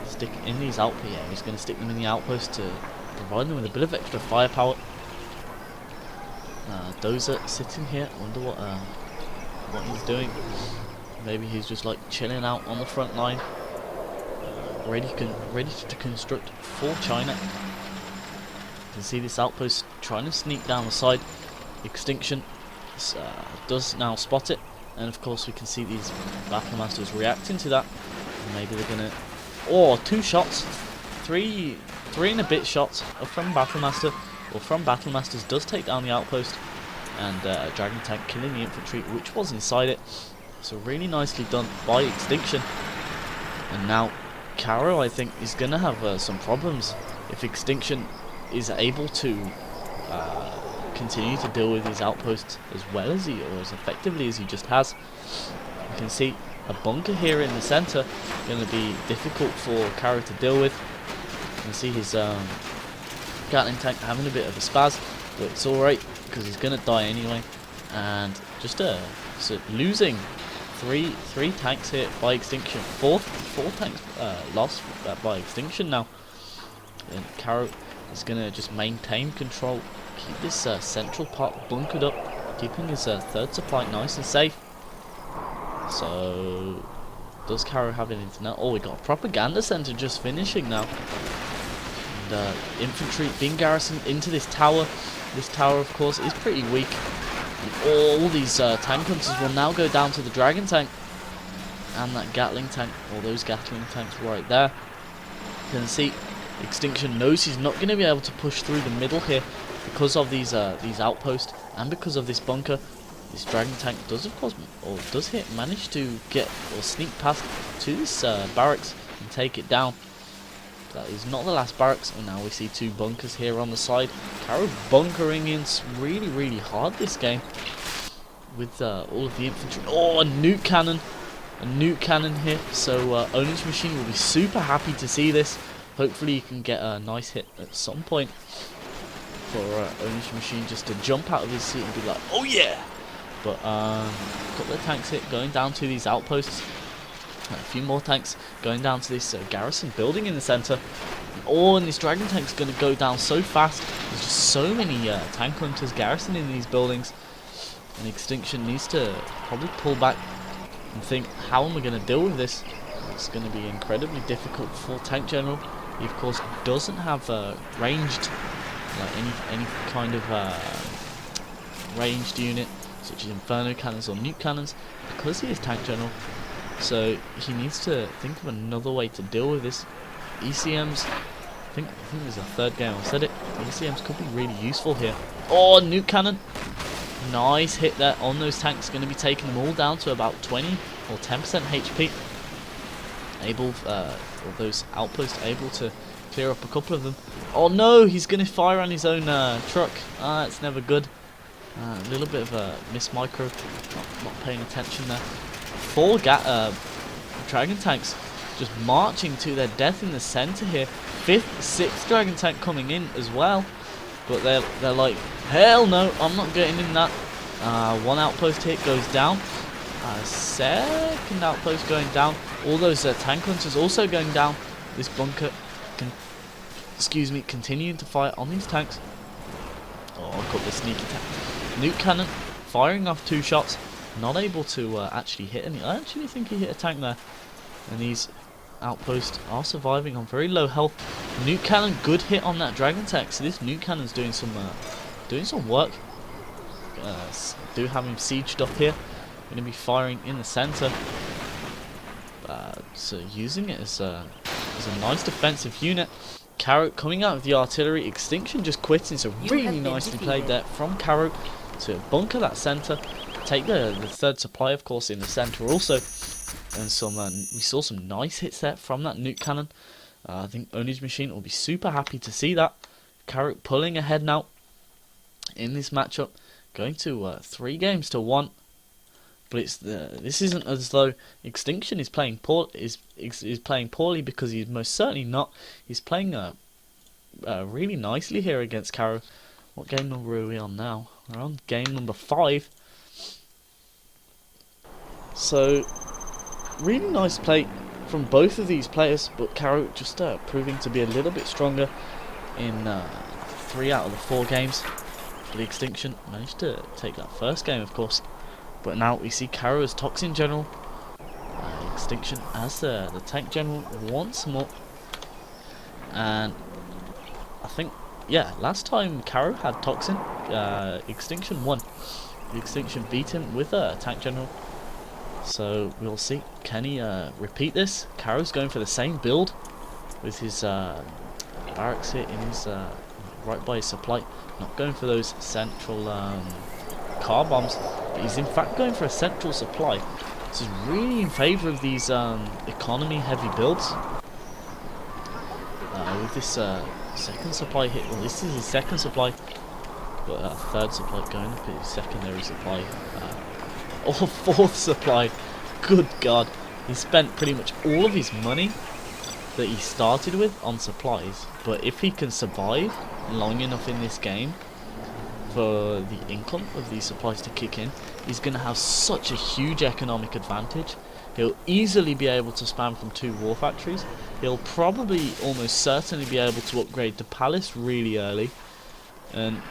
S1: stick in these outposts. Yeah, he's going to stick them in the outpost to provide them with a bit of extra firepower. Dozer sitting here, wonder what he's doing. Maybe he's just like chilling out on the front line. Ready to construct for China. You can see this outpost trying to sneak down the side. Extinction does now spot it, and of course we can see these Battlemasters reacting to that. Maybe they're gonna... oh, 2 shots, 3 and a bit shots from Battlemaster, or from Battlemasters, does take down the outpost, and a Dragon Tank killing the infantry which was inside it. So really nicely done by Extinction. And now Karro, I think, is going to have some problems if Extinction is able to continue to deal with his outposts as well as or as effectively as he just has. You can see a bunker here in the centre, going to be difficult for Karro to deal with. You can see his Gatling tank having a bit of a spaz, but it's alright because he's going to die anyway. And just so losing three tanks here by Extinction. Four tanks lost by Extinction now. And Karro is going to just maintain control, keep this central part bunkered up, keeping his 3rd supply nice and safe. So, does Karro have anything else? Oh, we got a propaganda center just finishing now. And infantry being garrisoned into this tower. This tower, of course, is pretty weak. And all these tank hunters will now go down to the Dragon Tank and that Gatling tank, or those Gatling tanks right there. You can see Extinction knows he's not going to be able to push through the middle here because of these outposts and because of this bunker. This Dragon Tank does, of course, or does manage to get or sneak past to this barracks and take it down. That is not the last barracks, and now we see two bunkers here on the side. Karro bunkering in really, really hard this game with all of the infantry. Oh, a nuke cannon. A nuke cannon here. So Ownage Machine will be super happy to see this. Hopefully you can get a nice hit at some point for Ownage Machine just to jump out of his seat and be like, oh yeah! But a couple of tanks hit going down to these outposts. A few more tanks going down to this garrison building in the centre. Oh, and this dragon tank's going to go down so fast. There's just so many tank hunters garrisoning in these buildings. And Extinction needs to probably pull back and think, how am I going to deal with this? It's going to be incredibly difficult for Tank General. He of course doesn't have ranged, like any kind of ranged unit, such as Inferno Cannons or Nuke Cannons, because he is Tank General. So he needs to think of another way to deal with this. ECMs, I think there's a third game, I said it. ECMs could be really useful here. Oh, Nuke Cannon! Nice hit there on those tanks, going to be taking them all down to about 20 or 10% HP. Able, or those outposts able to clear up a couple of them. Oh no, he's going to fire on his own truck. It's never good. A little bit of a miss micro, not paying attention there. 4 dragon tanks just marching to their death in the center here. 5th, 6th dragon tank coming in as well, but they're like, hell no, I'm not getting in that. One outpost hit goes down. Second outpost going down. All those tank hunters also going down. This bunker continuing to fire on these tanks. Oh, I've got the sneaky tank. Nuke cannon firing off 2 shots. Not able to actually hit any. I actually think he hit a tank there. And these outposts are surviving on very low health. Nuke cannon, good hit on that dragon tank. So this nuke cannon's doing some work. Do have him sieged up here. Going to be firing in the center. So using it as a nice defensive unit. Karro coming out of the artillery. Extinction just quitting. So really nicely played there from Karro to bunker that center. Take the third supply, of course, in the center also, and some we saw some nice hits there from that nuke cannon. I think Ownage Machine will be super happy to see that. Karro pulling ahead now in this matchup, going to 3 games to 1. But this isn't as though Extinction is playing playing poorly, because he's most certainly not. He's playing really nicely here against Karro. What game number are we on now? We're on game number 5. So, really nice play from both of these players, but Karro just proving to be a little bit stronger in 3 out of the 4 games. The Extinction managed to take that first game, of course, but now we see Karro as Toxin General, Extinction as the Tank General once more. And I think, yeah, last time Karro had Toxin, Extinction won. The Extinction beat him with a Tank General. So we'll see. Can he repeat this? Karro's going for the same build with his barracks here in his right by his supply. Not going for those central car bombs, but he's in fact going for a central supply. This is really in favour of these economy heavy builds. With this second supply hit, well, this is his second supply, but third supply going up at his secondary supply. Or 4th supply. Good God, he spent pretty much all of his money that he started with on supplies, but if he can survive long enough in this game for the income of these supplies to kick in, he's going to have such a huge economic advantage. He'll easily be able to spam from 2 war factories. He'll probably almost certainly be able to upgrade to Palace really early, and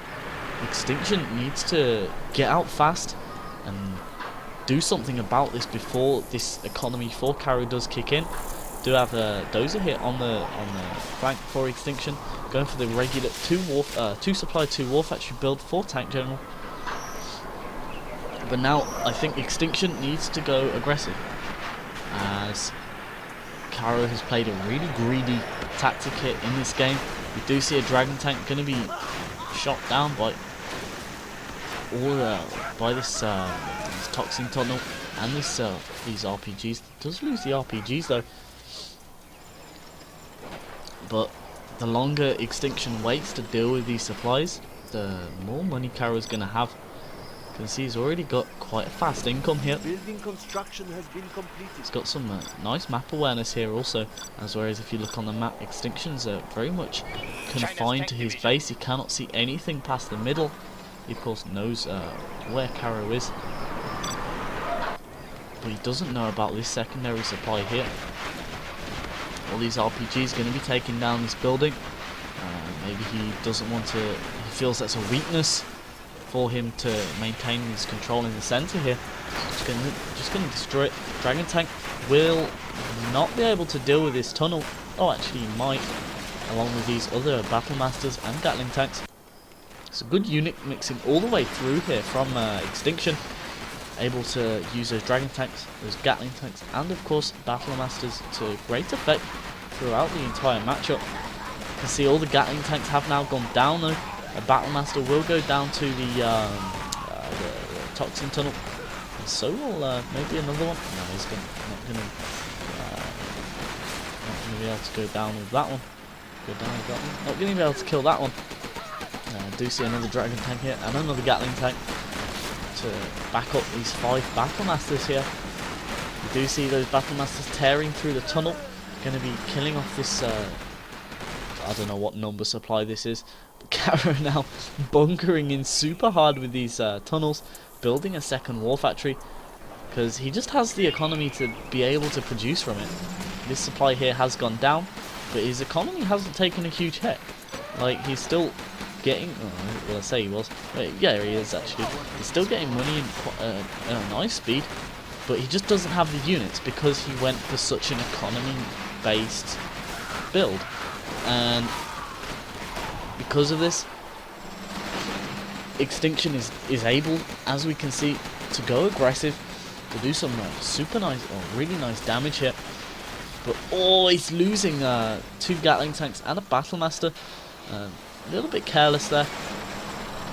S1: Extinction needs to get out fast and do something about this before this economy for Karro does kick in. Do have a dozer hit on the flank for Extinction, going for the regular 2 supply 2 war factory build for Tank General. But now I think Extinction needs to go aggressive, as Karro has played a really greedy tactic here in this game. We do see a dragon tank going to be shot down by this toxin tunnel and these RPGs. Does lose the RPGs though. But the longer Extinction waits to deal with these supplies, the more money Karro's going to have. You can see he's already got quite a fast income here.
S2: Building construction has been completed.
S1: He's got some nice map awareness here also, as whereas if you look on the map, Extinction's very much confined to his base. He cannot see anything past the middle. He of course knows where Karro is, but he doesn't know about this secondary supply here. All these RPGs going to be taking down this building. Maybe he doesn't want to, he feels that's a weakness for him to maintain his control in the center here. Just gonna destroy it. Dragon Tank will not be able to deal with this tunnel. Oh, actually he might, along with these other Battle Masters and Gatling Tanks. It's a good unit mixing all the way through here from Extinction. Able to use those Dragon Tanks, those Gatling Tanks, and of course Battle Masters to great effect throughout the entire matchup. You can see all the Gatling Tanks have now gone down though. A Battle Master will go down to the Toxin Tunnel, and so will maybe another one. No, he's not going to be able to go down with that one. Not going to be able to kill that one. I do see another Dragon Tank here, and another Gatling Tank to back up these 5 Battle Masters here. You do see those Battle Masters tearing through the tunnel, going to be killing off this, I don't know what number supply this is. Karro now bunkering in super hard with these tunnels, building a second war factory, because he just has the economy to be able to produce from it. This supply here has gone down, but his economy hasn't taken a huge hit. Like, he's still getting, well, I say he was, yeah, he is actually. He's still getting money in at a nice speed, but he just doesn't have the units because he went for such an economy-based build, and because of this, Extinction is able, as we can see, to go aggressive, to do some super nice, or really nice damage here. But oh, he's losing 2 Gatling Tanks and a Battle Master. A little bit careless there,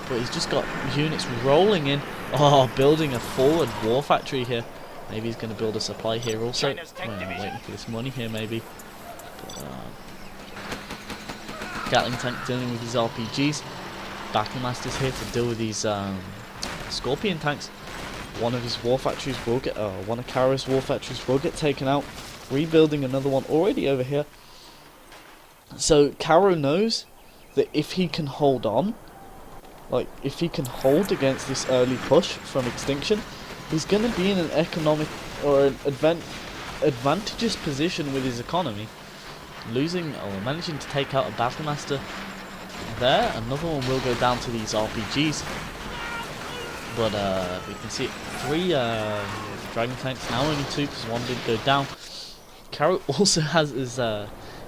S1: but he's just got units rolling in. Oh, building a forward war factory here. Maybe he's going to build a supply here also. Well, waiting for this money here maybe. But, Gatling Tank dealing with these RPGs. Battle Masters here to deal with these Scorpion Tanks. One of his war factories will get, one of Karro's war factories will get taken out. Rebuilding another one already over here. So Karro knows that if he can hold on, like if he can hold against this early push from Extinction, he's going to be in an economic or an advantageous position with his economy. Losing or managing to take out a Battle Master there. Another one will go down to these RPGs, but we can see 3 Dragon Tanks, now only 2 because 1 did go down. Karro also has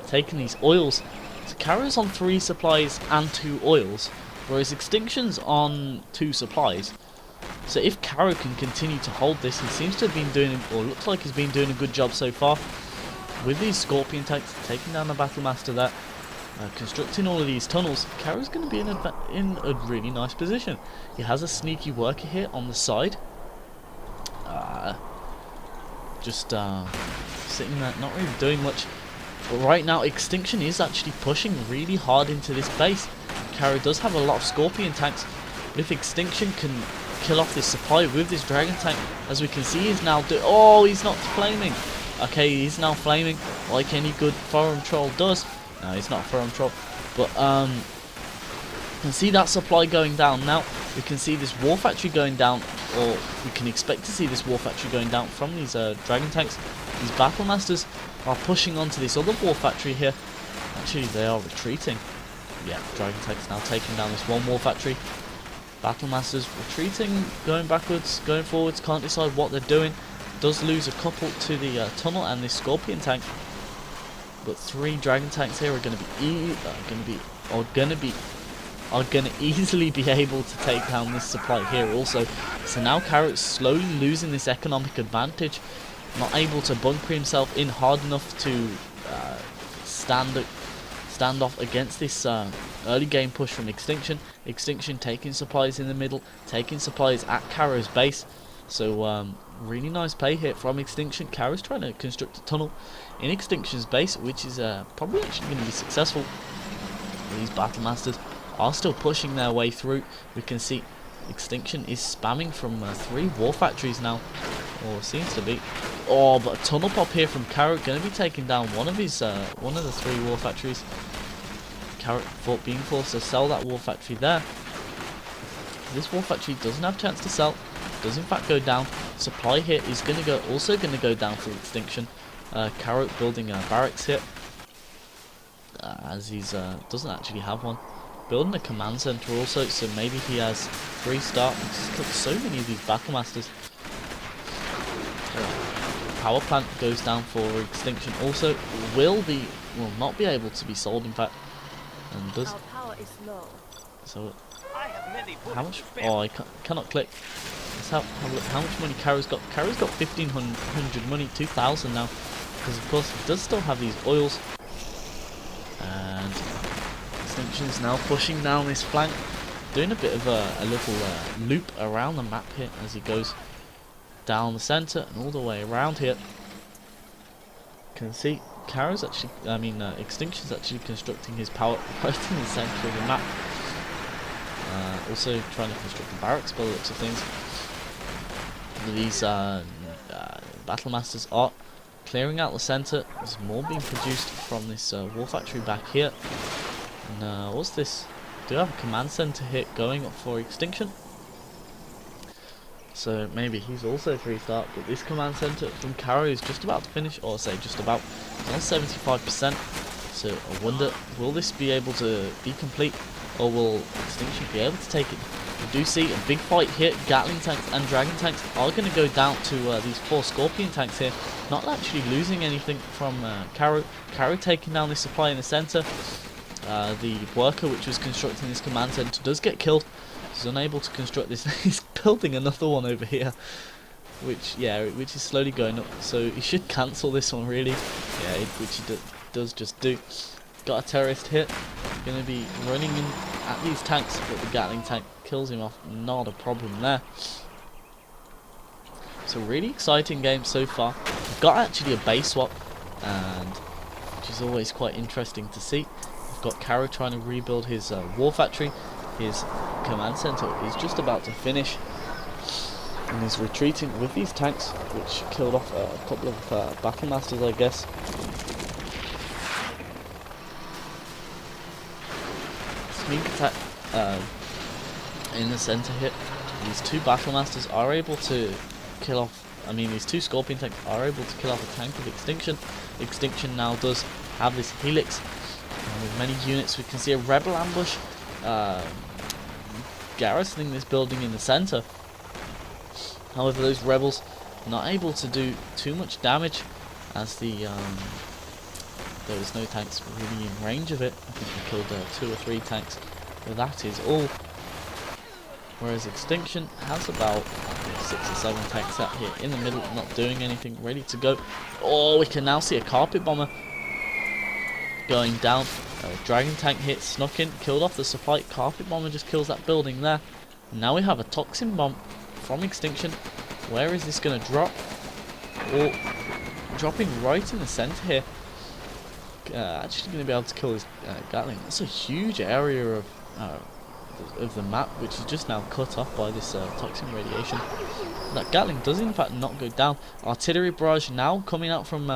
S1: taken these oils, so Karro's on 3 supplies and 2 oils, whereas Extinction's on 2 supplies. So if Karro can continue to hold this, he seems to have been doing, or looks like he's been doing a good job so far with these Scorpion Tanks, taking down the Battle Master there, constructing all of these tunnels. Karro's going to be in a really nice position. He has a sneaky worker here on the side, just sitting there, not really doing much. But right now, Extinction is actually pushing really hard into this base. Karro does have a lot of Scorpion Tanks, but if Extinction can kill off this supply with this Dragon Tank, as we can see, he's now oh, he's not flaming. Okay, he's now flaming like any good forum troll does. No, he's not a forum troll, but you can see that supply going down now. We can see this war factory going down, or we can expect to see this war factory going down from these Dragon Tanks. These Battle Masters are pushing onto this other war factory here. Actually, they are retreating. Yeah, Dragon Tanks now taking down this one war factory. Battle Masters retreating, going backwards, going forwards, can't decide what they're doing. Does lose a couple to the tunnel and this Scorpion Tank, but 3 Dragon Tanks here are going to easily be able to take down this supply here also. So now Karro's slowly losing this economic advantage, not able to bunker himself in hard enough to stand off against this early game push from Extinction. Extinction taking supplies in the middle, taking supplies at Karro's base. So really nice play here from Extinction. Karro's trying to construct a tunnel in Extinction's base, which is probably actually going to be successful. These Battle Masters are still pushing their way through. We can see Extinction is spamming from 3 war factories now, or seems to be. Oh, but a tunnel pop here from Karro, going to be taking down one of the 3 war factories. Karro being forced to sell that war factory there. This war factory doesn't have a chance to sell. Does in fact go down. Supply here is also going to go down for Extinction. Karro building barracks here, as he's doesn't actually have one. Building a command center also, so maybe he has 3 start. He's got so many of these Battle Masters. Power plant goes down for Extinction also. Will not be able to be sold in fact, and does.
S3: Our power is low.
S1: So how much? Oh, I cannot click. Let's have a look how much money Karro's got. Karro's got 1,500 money, 2,000 now, because of course he does still have these oils. And Extinction is now pushing down this flank, doing a bit of a little loop around the map here as he goes down the center and all the way around here. You can see Karro's actually, Extinction's actually constructing his power right in the center of the map. Also trying to construct the barracks by the looks of things. These Battle Masters are clearing out the center. There's more being produced from this war factory back here. And what's this? Do have a command center hit going up for Extinction. So maybe he's also 3-star, but this command center from Karro is just about to finish, or say just about. It's on 75%. So I wonder, will this be able to be complete, or will Extinction be able to take it? We do see a big fight here. Gatling tanks and Dragon tanks are going to go down to these 4 Scorpion tanks here. Not actually losing anything from Karro. Karro taking down this supply in the center. The worker which was constructing this command center does get killed. He's unable to construct this. He's building another one over here, which is slowly going up. So he should cancel this one really. Yeah, which he does just do. Got a terrorist hit. Going to be running in at these tanks, but the Gatling tank kills him off. Not a problem there. So really exciting game so far. We've got actually a base swap, and which is always quite interesting to see. We've got Karro trying to rebuild his war factory. His command center is just about to finish, and he's retreating with these tanks, which killed off a couple of Battle Masters, I guess. Sneak attack in the center here. These 2 Battle Masters are able to kill off. These 2 Scorpion tanks are able to kill off a tank of Extinction. Extinction now does have this helix with many units. We can see a rebel ambush garrisoning this building in the center. However, those rebels are not able to do too much damage, as there was no tanks really in range of it. I think we killed 2 or 3 tanks, but that is all. Whereas Extinction has about 6 or 7 tanks out here in the middle, not doing anything, ready to go. Oh, we can now see a carpet bomber going down. Dragon tank hit, snuck in, killed off the supply. Carpet bomber just kills that building there. Now we have a toxin bomb from Extinction. Where is this going to drop? Or dropping right in the center here. Actually going to be able to kill this Gatling. That's a huge area of the map, which is just now cut off by this toxin radiation. That Gatling does in fact not go down. Artillery barrage now coming out from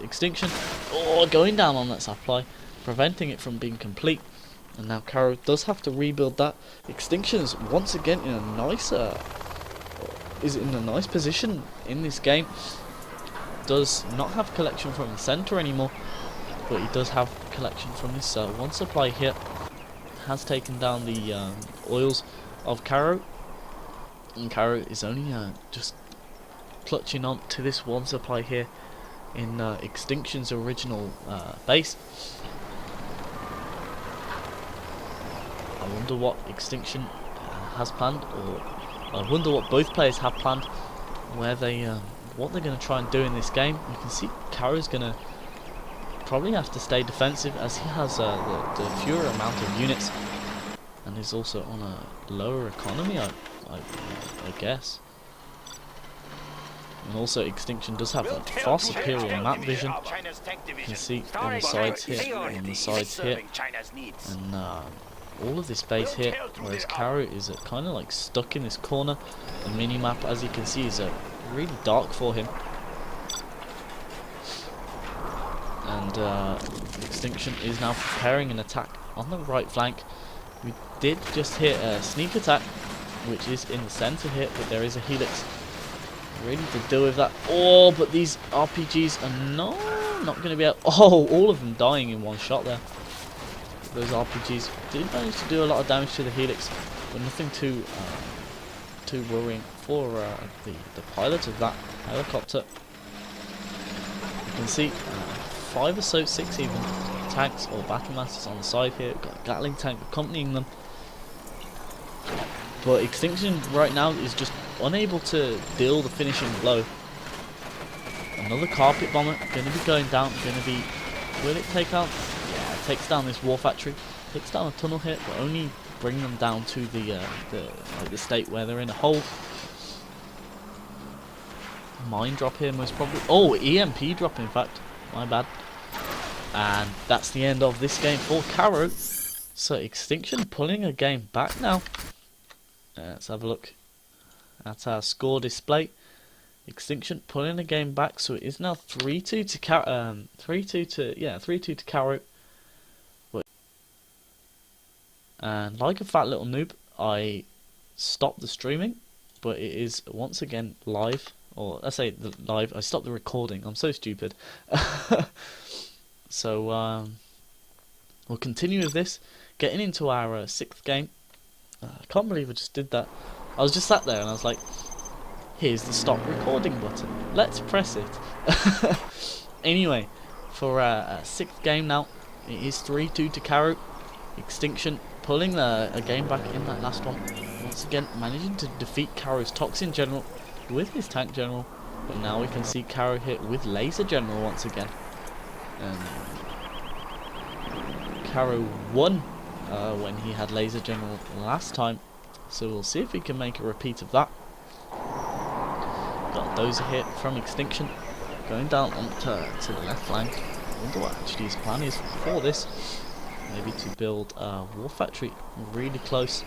S1: Extinction. Oh, going down on that supply, preventing it from being complete. And now Karro does have to rebuild that. Extinction is once again in a nice position in this game. Does not have collection from the center anymore, but he does have collection from this one supply here. Has taken down the oils of Karro, and Karro is only just clutching on to this one supply here in Extinction's original base. I wonder what Extinction has planned, or I wonder what both players have planned, where they what they're going to try and do in this game. You can see Karro's going to probably have to stay defensive, as he has the fewer amount of units, and is also on a lower economy, I guess. And also Extinction does have a far superior map vision. You can see on the sides here, and on the sides here, and all of this base here, whereas Karro is kind of like stuck in this corner. The mini-map, as you can see, is really dark for him. And Extinction is now preparing an attack on the right flank. We did just hit a sneak attack, which is in the center here, but there is a helix ready to deal with that. Oh, but these RPGs are not going to be able... Oh, all of them dying in one shot there. Those RPGs did manage to do a lot of damage to the helix, but nothing too worrying for the pilot of that helicopter. You can see 5 or so, 6 even, tanks or battle masters on the side here. We've got a Gatling tank accompanying them. But Extinction right now is just unable to deal the finishing blow. Another carpet bomber going to be going down. Will it take out? Yeah, it takes down this war factory. Takes down a tunnel here, but only bring them down to the state where they're in a hole. Mine drop here most probably. Oh, EMP drop in fact. My bad. And that's the end of this game for Karro. So Extinction pulling a game back now. Let's have a look at our score display. Extinction pulling the game back, so it is now 3-2 to Karro. 3-2 to Karro. And like a fat little noob, I stopped the streaming, but it is once again live. Or I say live. I stopped the recording. I'm so stupid. So we'll continue with this, getting into our 6th game. I can't believe I just did that. I was just sat there and I was like, here's the stop recording button. Let's press it. Anyway, for our 6th game now, it is 3-2 to Karro. Extinction pulling a game back in that last one. Once again, managing to defeat Karro's Toxin General with his Tank General. But now we can see Karro hit with Laser General once again. Karro won when he had Laser General last time, so we'll see if we can make a repeat of that. Got a dozer hit from Extinction, going down onto the left flank. I wonder what actually his plan is for this. Maybe to build a war factory really close,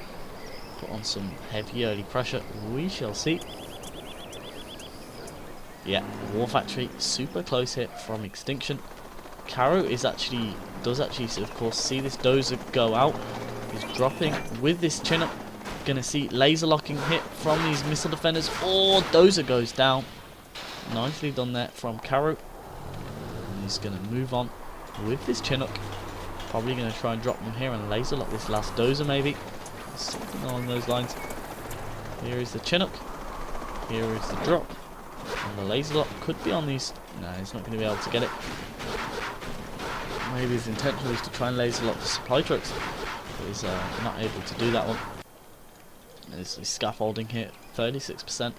S1: put on some heavy early pressure. We shall see. Yeah, war factory super close hit from Extinction. Karro does actually of course see this dozer go out. He's dropping with this Chinook. Gonna see laser locking hit from these missile defenders. Oh, dozer goes down. Nicely done there from Karro. And he's gonna move on with this Chinook. Probably gonna try and drop them here and laser lock this last dozer maybe. Something along those lines. Here is the Chinook. Here is the drop. And the laser lock could be on these. No, he's not gonna be able to get it. Maybe his intention was to try and laser lock the supply trucks, but he's not able to do that one. There's scaffolding here, 36%,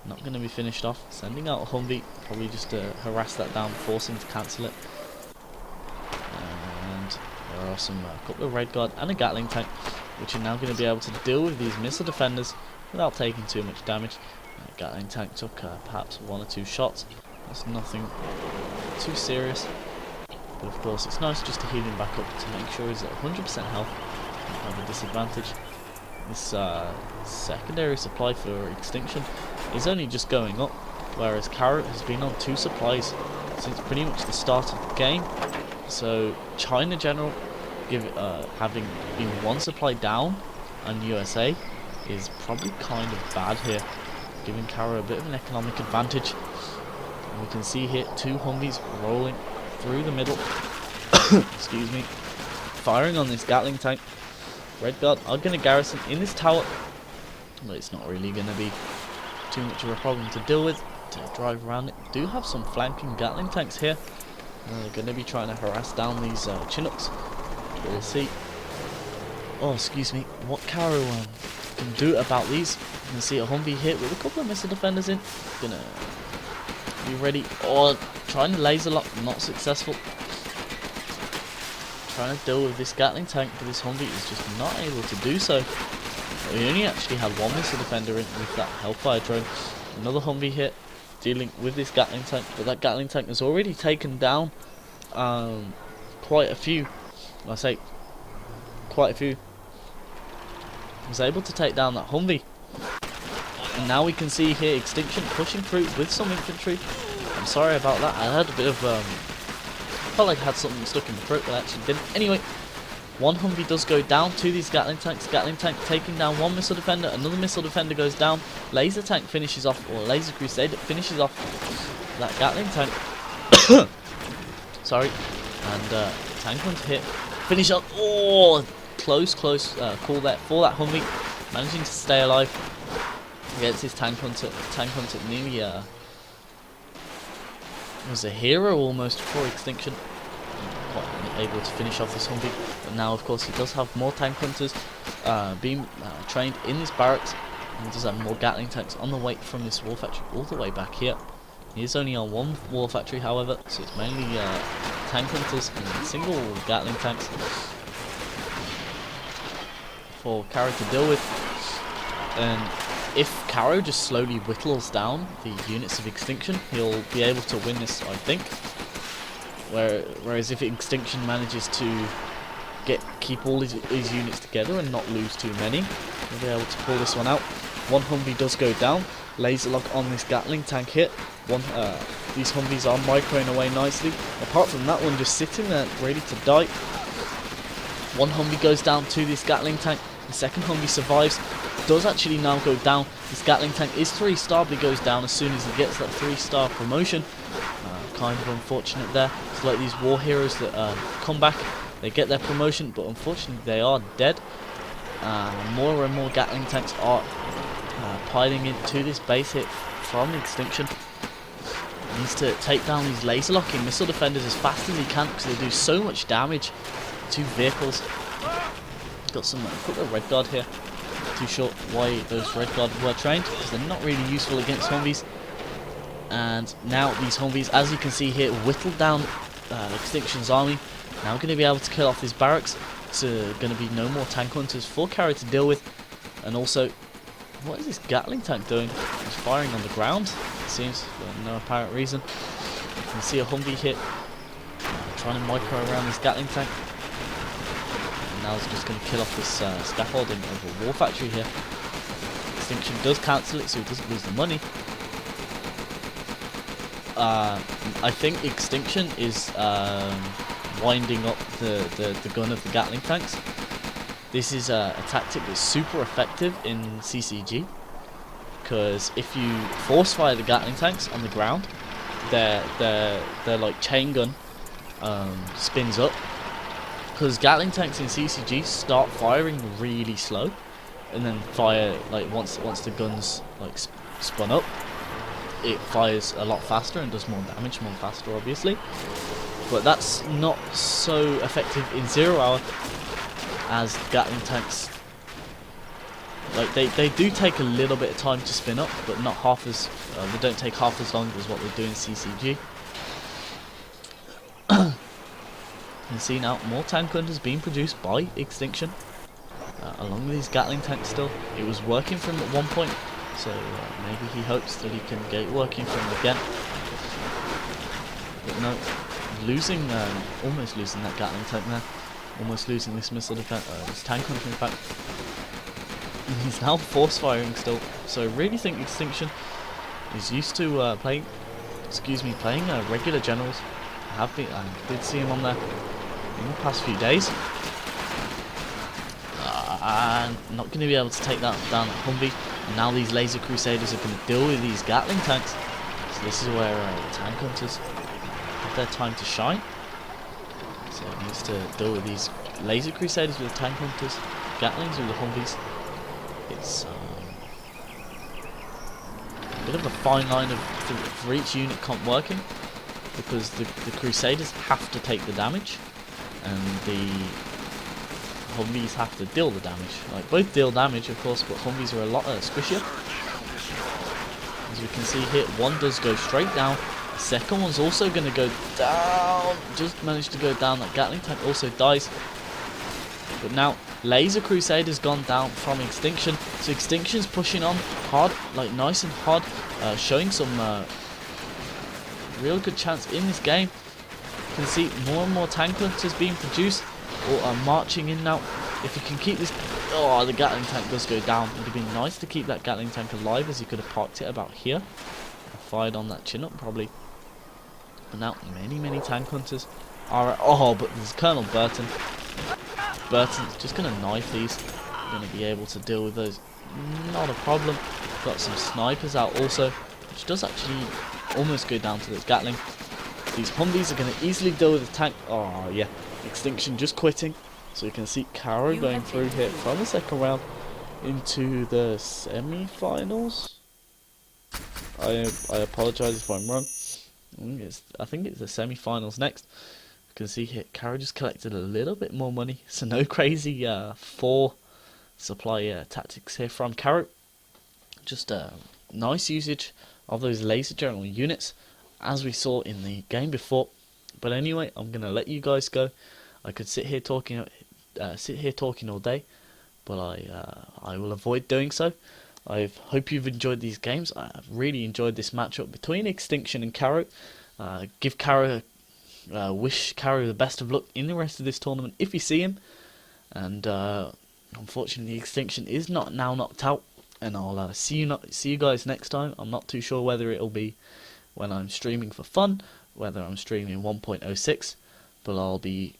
S1: not going to be finished off. Sending out a Humvee, probably just to harass that down, force him to cancel it. And there are a couple of Red Guard and a Gatling tank, which are now going to be able to deal with these missile defenders without taking too much damage. Gatling tank took perhaps 1 or 2 shots. That's nothing too serious. But of course it's nice just to heal him back up to make sure he's at 100% health and have a disadvantage. This secondary supply for Extinction is only just going up, whereas Karro has been on 2 supplies since pretty much the start of the game. So China General having been 1 supply down on USA is probably kind of bad here, giving Karro a bit of an economic advantage. And we can see here 2 Humvees rolling through the middle. Excuse me. Firing on this Gatling tank. Red Guard are going to garrison in this tower, but it's not really going to be too much of a problem to deal with. To drive around it. Do have some flanking Gatling tanks here. They're going to be trying to harass down these Chinooks. We'll see. Oh, excuse me. What Karro can do about these. You can see a Humvee hit with a couple of missile defenders in. Gonna be ready. Or trying to laser lock, not successful. Trying to deal with this Gatling tank, but this Humvee is just not able to do so. We only actually had 1 missile defender in with that Hellfire drone. Another Humvee hit. dealing with this Gatling tank, but that Gatling tank has already taken down quite a few. I say quite a few. Was able to take down that Humvee, and now we can see here Extinction pushing through with some infantry. I'm sorry about that. I had a bit of felt like I had something stuck in my throat, but I actually didn't. Anyway, one Humvee does go down to these Gatling tanks. Gatling tank taking down one missile defender. Another missile defender goes down. Laser tank finishes off, or Laser Crusader finishes off that Gatling tank. Sorry, and tank hunter hit. Finish up. Oh, close call there for that Humvee, managing to stay alive against his tank hunter. Tank hunter nearly was a hero almost for Extinction, quite able to finish off this Humvee. But now of course he does have more tank hunters being trained in this barracks, and he does have more Gatling tanks on the way from this war factory all the way back here. He is only on one war factory however, so it's mainly tank hunters and single Gatling tanks for Karro to deal with. And if Karro just slowly whittles down the units of Extinction, he'll be able to win this, I think. Whereas if Extinction manages to keep all his units together and not lose too many, he'll be able to pull this one out. One Humvee does go down. Laser lock on this Gatling tank hit. These Humvees are microing away nicely. Apart from that one just sitting there ready to die. One Humvee goes down to this Gatling tank. The second Humvee survives. Does actually now go down. This Gatling tank is 3-star, but he goes down as soon as he gets that 3-star promotion. Kind of unfortunate there. It's like these war heroes that come back, they get their promotion, but unfortunately they are dead. More and more Gatling tanks are piling into this base hit from Extinction. He needs to take down these laser locking missile defenders as fast as he can because they do so much damage to vehicles. Got some put a red guard here. Too sure why those red guard were trained, because they're not really useful against Humvees. And now these Humvees, as you can see here, whittled down Extinction's army. Now going to be able to kill off these barracks. So going to be no more tank hunters for Karro to deal with. And also, what is this Gatling tank doing? He's firing on the ground, it seems, for no apparent reason. You can see a Humvee hit, trying to micro around this Gatling tank. Now it's just going to kill off this scaffolding of a war factory here. Extinction does cancel it, so he doesn't lose the money. I think Extinction is winding up the gun of the Gatling tanks. This is a tactic that's super effective in CCG, because if you force fire the Gatling tanks on the ground, their like chain gun spins up. Because Gatling tanks in CCG start firing really slow, and then fire like once the guns like spun up, it fires a lot faster and does more damage more faster, obviously. But that's not so effective in 0 hour, as Gatling tanks, like they do take a little bit of time to spin up, but not half as they don't take half as long as what they do in CCG. You can see now more tank hunters being produced by Extinction, along with these Gatling tanks still. It was working for him at one point, so maybe he hopes that he can get it working for him again. But no, almost losing that Gatling tank there. Almost losing this missile defense, this tank hunter in fact. And he's now force firing still, so I really think Extinction is used to playing regular generals. I did see him on there in the past few days. And not going to be able to take that down that Humvee. And now these Laser Crusaders are going to deal with these Gatling tanks. So this is where the tank hunters have their time to shine. So it needs to deal with these Laser Crusaders with the tank hunters, Gatlings with the Humvees. It's a bit of a fine line for each unit working, because the Crusaders have to take the damage, and the Humvees have to deal the damage. Like, both deal damage, of course, but Humvees are a lot squishier. As we can see here, one does go straight down. The second one's also going to go down. Just managed to go down. That Gatling tank also dies. But now, Laser Crusader's gone down from Extinction. So Extinction's pushing on hard, like nice and hard, showing some real good chance in this game. You can see more and more tank hunters being produced or are marching in now. If you can keep this... Oh, the Gatling tank does go down. It would have been nice to keep that Gatling tank alive, as you could have parked it about here. Fired on that chin up probably. But now many tank hunters are... Oh, but there's Colonel Burton. Burton's just going to knife these. Going to be able to deal with those. Not a problem. Got some snipers out also, which does actually almost go down to the Gatling. These Humvees are going to easily deal with the tank. Oh yeah, Extinction just quitting. So you can see Karro going through here from the second round into the semi-finals. I apologise if I'm wrong. I think it's the semi-finals next. You can see here Karro just collected a little bit more money, so no crazy 4 supply tactics here from Karro. Just nice usage of those laser general units, as we saw in the game before. But anyway, I'm gonna let you guys go. I could sit here talking all day, but I will avoid doing so. I hope you've enjoyed these games. I've really enjoyed this matchup between Extinction and Karro. Wish Karro the best of luck in the rest of this tournament if you see him. And unfortunately, Extinction is not now knocked out. And I'll see you guys next time. I'm not too sure whether it'll be when I'm streaming for fun, whether I'm streaming 1.06, but I'll be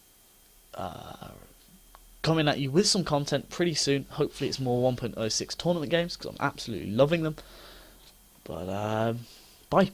S1: coming at you with some content pretty soon. Hopefully it's more 1.06 tournament games, because I'm absolutely loving them. But bye.